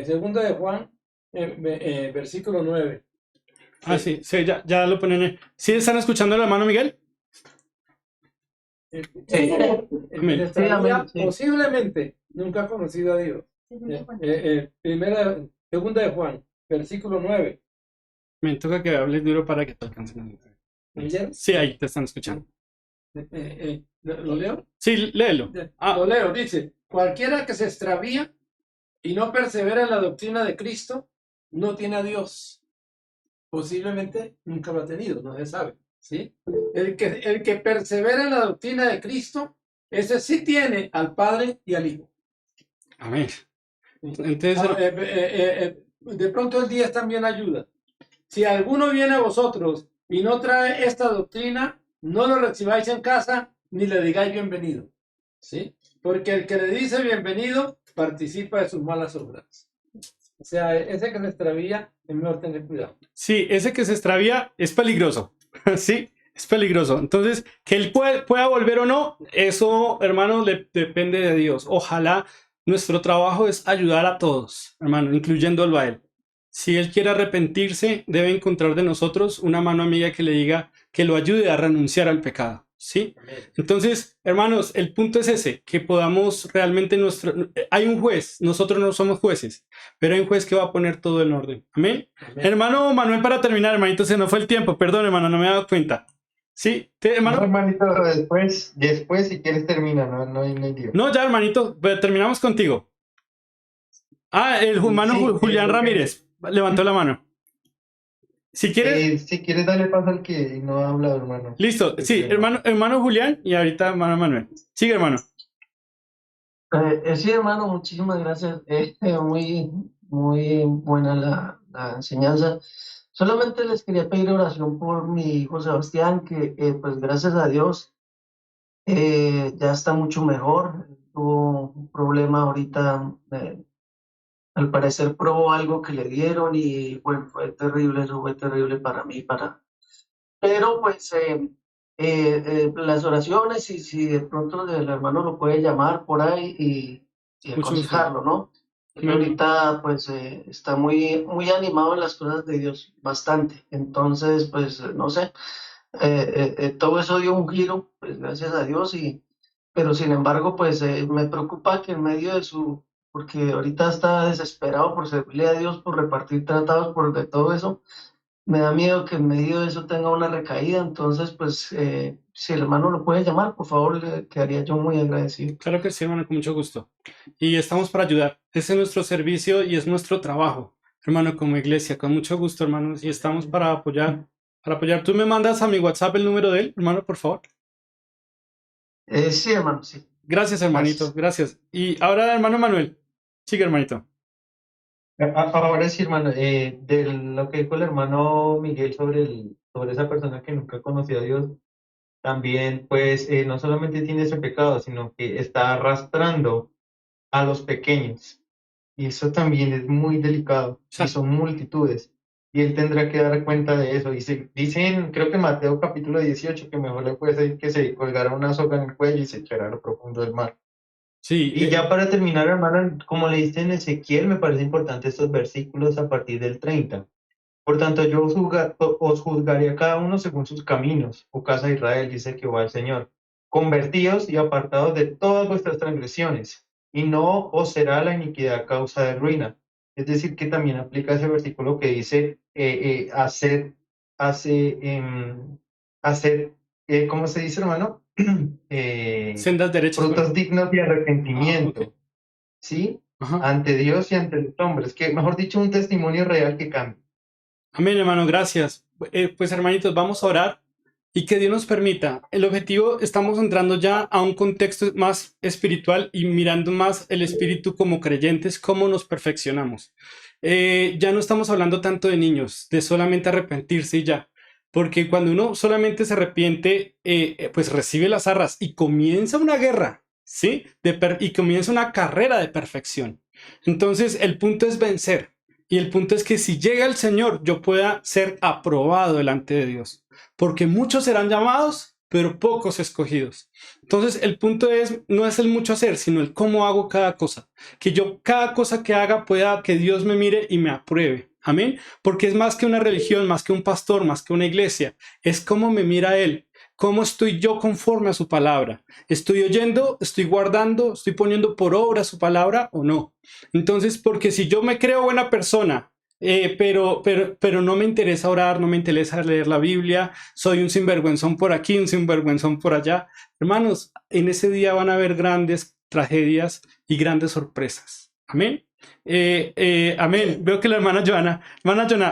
segunda de Juan, versículo 9. Ah, sí, sí, ya lo ponen. ¿Sí están escuchando al hermano Miguel? El que se extravía, Sí. posiblemente nunca ha conocido a Dios. Segunda de Juan, versículo 9. Me toca que hables duro para que te alcancen. Sí, ahí te están escuchando. ¿Lo leo? Sí, léelo. Lo leo, dice, cualquiera que se extravía y no persevera en la doctrina de Cristo, no tiene a Dios. Posiblemente nunca lo ha tenido, no se sabe, ¿sí? El que persevera en la doctrina de Cristo, ese sí tiene al Padre y al Hijo. Amén. Entonces, De pronto el día también ayuda. Si alguno viene a vosotros y no trae esta doctrina, no lo recibáis en casa ni le digáis bienvenido, ¿sí? Porque el que le dice bienvenido participa de sus malas obras. O sea, ese que se extravía es mejor tener cuidado. sí, ese que se extravía es peligroso. Sí, Es peligroso. Entonces, que él pueda volver o no, eso, hermano, depende de Dios. Ojalá nuestro trabajo es ayudar a todos, hermano, incluyéndolo a él. Si él quiere arrepentirse, debe encontrar de nosotros una mano amiga que le diga que lo ayude a renunciar al pecado. ¿Sí? Entonces, hermanos, el punto es ese, que podamos realmente hay un juez, nosotros no somos jueces, pero hay un juez que va a poner todo en orden. ¿Amén? Hermano Manuel, para terminar, hermanito, se nos fue el tiempo, perdón, hermano, no me he dado cuenta. ¿Sí? No, Hermano? hermanito, después si quieres termina, no hay lío. No, ya, hermanito, terminamos contigo. El hermano Sí, Julián Ramírez levantó la mano. Si quieres, si quieres darle paso al que no ha hablado, hermano. listo. Sí, hermano Julián y ahorita hermano Manuel. Sigue, hermano. Sí, hermano, muchísimas gracias. Muy, muy buena la enseñanza. Solamente les quería pedir oración por mi hijo Sebastián, que pues gracias a Dios ya está mucho mejor. Tuvo un problema ahorita, al parecer probó algo que le dieron y bueno, fue terrible, eso fue terrible para mí, pero pues las oraciones y si de pronto el hermano lo puede llamar por ahí y Mucho gusto. aconsejarlo, ¿no? Él ahorita pues está muy, muy animado en las cosas de Dios, bastante. Entonces pues no sé, todo eso dio un giro, pues gracias a Dios, pero sin embargo pues me preocupa que en medio de porque ahorita está desesperado por servirle a Dios, por repartir tratados, por de todo eso. Me da miedo que en medio de eso tenga una recaída, entonces pues si el hermano lo puede llamar, por favor, le quedaría yo muy agradecido. Claro que sí, hermano, con mucho gusto. Y estamos para ayudar. Ese es nuestro servicio y es nuestro trabajo, hermano, como iglesia. Con mucho gusto, hermanos. Y estamos para apoyar. Tú me mandas a mi WhatsApp el número de él, hermano, por favor. Sí, hermano, sí. Gracias, hermanito. Gracias. Y ahora, hermano Manuel. Sigue, hermanito. Ahora sí, hermano, de lo que dijo el hermano Miguel sobre esa persona que nunca conoció a Dios, también pues no solamente tiene ese pecado, sino que está arrastrando a los pequeños. Y eso también es muy delicado, y son multitudes. Y él tendrá que dar cuenta de eso. Dicen, creo que en Mateo capítulo 18, que mejor le puede ser que se colgara una soga en el cuello y se echara a lo profundo del mar. Sí. Y ya para terminar, hermano, como le dice en Ezequiel, me parece importante estos versículos a partir del 30. Por tanto, yo os juzgaré a cada uno según sus caminos, oh casa de Israel, dice Jehová el Señor. Convertíos y apartados de todas vuestras transgresiones, y no os será la iniquidad causa de ruina. Es decir, que también aplica ese versículo que dice, ¿cómo se dice, hermano? Sendas derechas. Frutos dignos de arrepentimiento. Okay. ¿Sí? Ajá. Ante Dios y ante los hombres, que mejor dicho, un testimonio real que cambia. Amén, hermano, gracias. Pues hermanitos, vamos a orar y que Dios nos permita. El objetivo, estamos entrando ya a un contexto más espiritual y mirando más el espíritu como creyentes, cómo nos perfeccionamos. Ya no estamos hablando tanto de niños, de solamente arrepentirse y ya. Porque cuando uno solamente se arrepiente, pues recibe las arras y comienza una guerra, ¿sí? Y comienza una carrera de perfección. Entonces, el punto es vencer. Y el punto es que si llega el Señor, yo pueda ser aprobado delante de Dios. Porque muchos serán llamados, pero pocos escogidos. Entonces, el punto no es el mucho hacer, sino el cómo hago cada cosa. Que yo, cada cosa que haga, pueda que Dios me mire y me apruebe. Amén. Porque es más que una religión, más que un pastor, más que una iglesia. Es cómo me mira Él. ¿Cómo estoy yo conforme a su palabra? ¿Estoy oyendo? ¿Estoy guardando? ¿Estoy poniendo por obra su palabra o no? Entonces, porque si yo me creo buena persona, pero no me interesa orar, no me interesa leer la Biblia, soy un sinvergüenzón por aquí, un sinvergüenzón por allá. Hermanos, en ese día van a haber grandes tragedias y grandes sorpresas. Amén. Amén. Veo que la hermana Joana,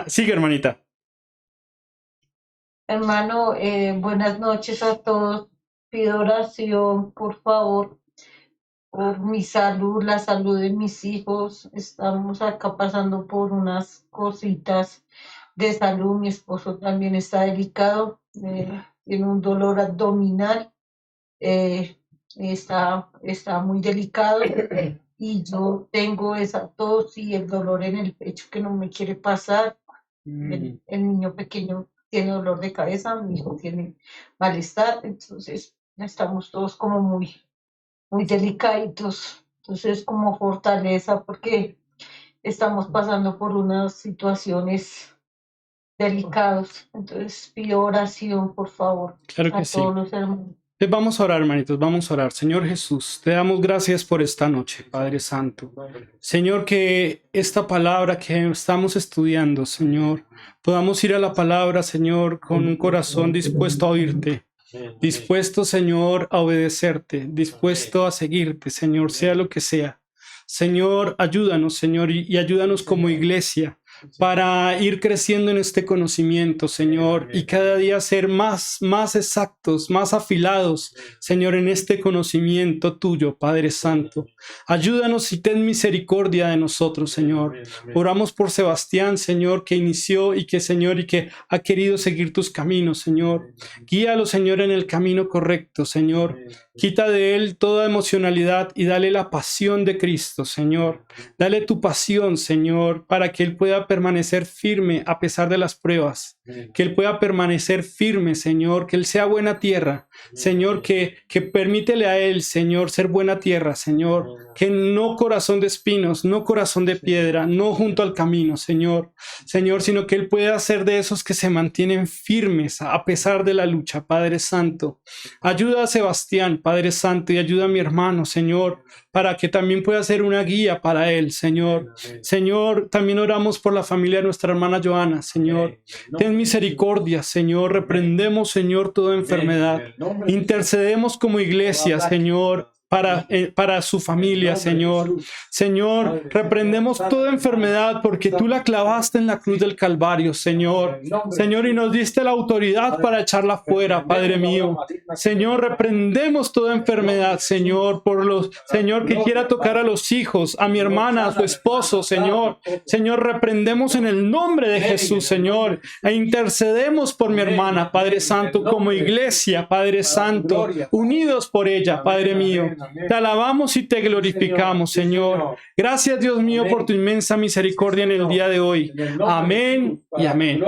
sigue, hermanita. Hermano, buenas noches a todos. Pido oración, por favor, por mi salud, la salud de mis hijos. Estamos acá pasando por unas cositas de salud. Mi esposo también está delicado, tiene un dolor abdominal, está muy delicado y yo tengo esa tos y el dolor en el pecho que no me quiere pasar. El niño pequeño tiene dolor de cabeza, mi hijo tiene malestar, entonces estamos todos como muy delicaditos. Entonces, como fortaleza, porque estamos pasando por unas situaciones delicadas. Entonces, pido oración, por favor, Claro que a sí. todos los hermanos. Vamos a orar, hermanitos, vamos a orar. Señor Jesús, te damos gracias por esta noche, Padre Santo. Señor, que esta palabra que estamos estudiando, Señor, podamos ir a la palabra, Señor, con un corazón dispuesto a oírte, dispuesto, Señor, a obedecerte, dispuesto a seguirte, Señor, sea lo que sea. Señor, ayúdanos, Señor, y ayúdanos como iglesia para ir creciendo en este conocimiento, Señor, y cada día ser más exactos, más afilados, Señor, en este conocimiento tuyo, Padre Santo. Ayúdanos y ten misericordia de nosotros, Señor. Oramos por Sebastián, Señor, que inició y que, Señor, y que ha querido seguir tus caminos, Señor. Guíalo, Señor, en el camino correcto, Señor. Quita de él toda emocionalidad y dale la pasión de Cristo, Señor. Dale tu pasión, Señor, para que él pueda permanecer firme a pesar de las pruebas. Que él pueda permanecer firme, Señor. Que él sea buena tierra, Señor. Que permítele a él, Señor, ser buena tierra, Señor. Que no corazón de espinos, no corazón de piedra, no junto al camino, Señor. Señor, sino que él pueda ser de esos que se mantienen firmes a pesar de la lucha, Padre Santo. Ayuda a Sebastián, Padre Santo, y ayuda a mi hermano, Señor, para que también pueda ser una guía para él, Señor. Señor, también oramos por la familia de nuestra hermana Joana, Señor. Ten misericordia, Señor. Reprendemos, Señor, toda enfermedad. Intercedemos como iglesia, Señor, para su familia, Señor. Señor, reprendemos toda enfermedad porque tú la clavaste en la cruz del Calvario, Señor. Señor, y nos diste la autoridad para echarla fuera, Padre mío. Señor, reprendemos toda enfermedad, Señor, Señor, que quiera tocar a los hijos, a mi hermana, a su esposo, Señor. Señor, reprendemos en el nombre de Jesús, Señor, e intercedemos por mi hermana, Padre Santo, como iglesia, Padre Santo, unidos por ella, Padre mío. Te alabamos y te glorificamos, Señor. Gracias, Dios mío, por tu inmensa misericordia en el día de hoy. Amén y amén.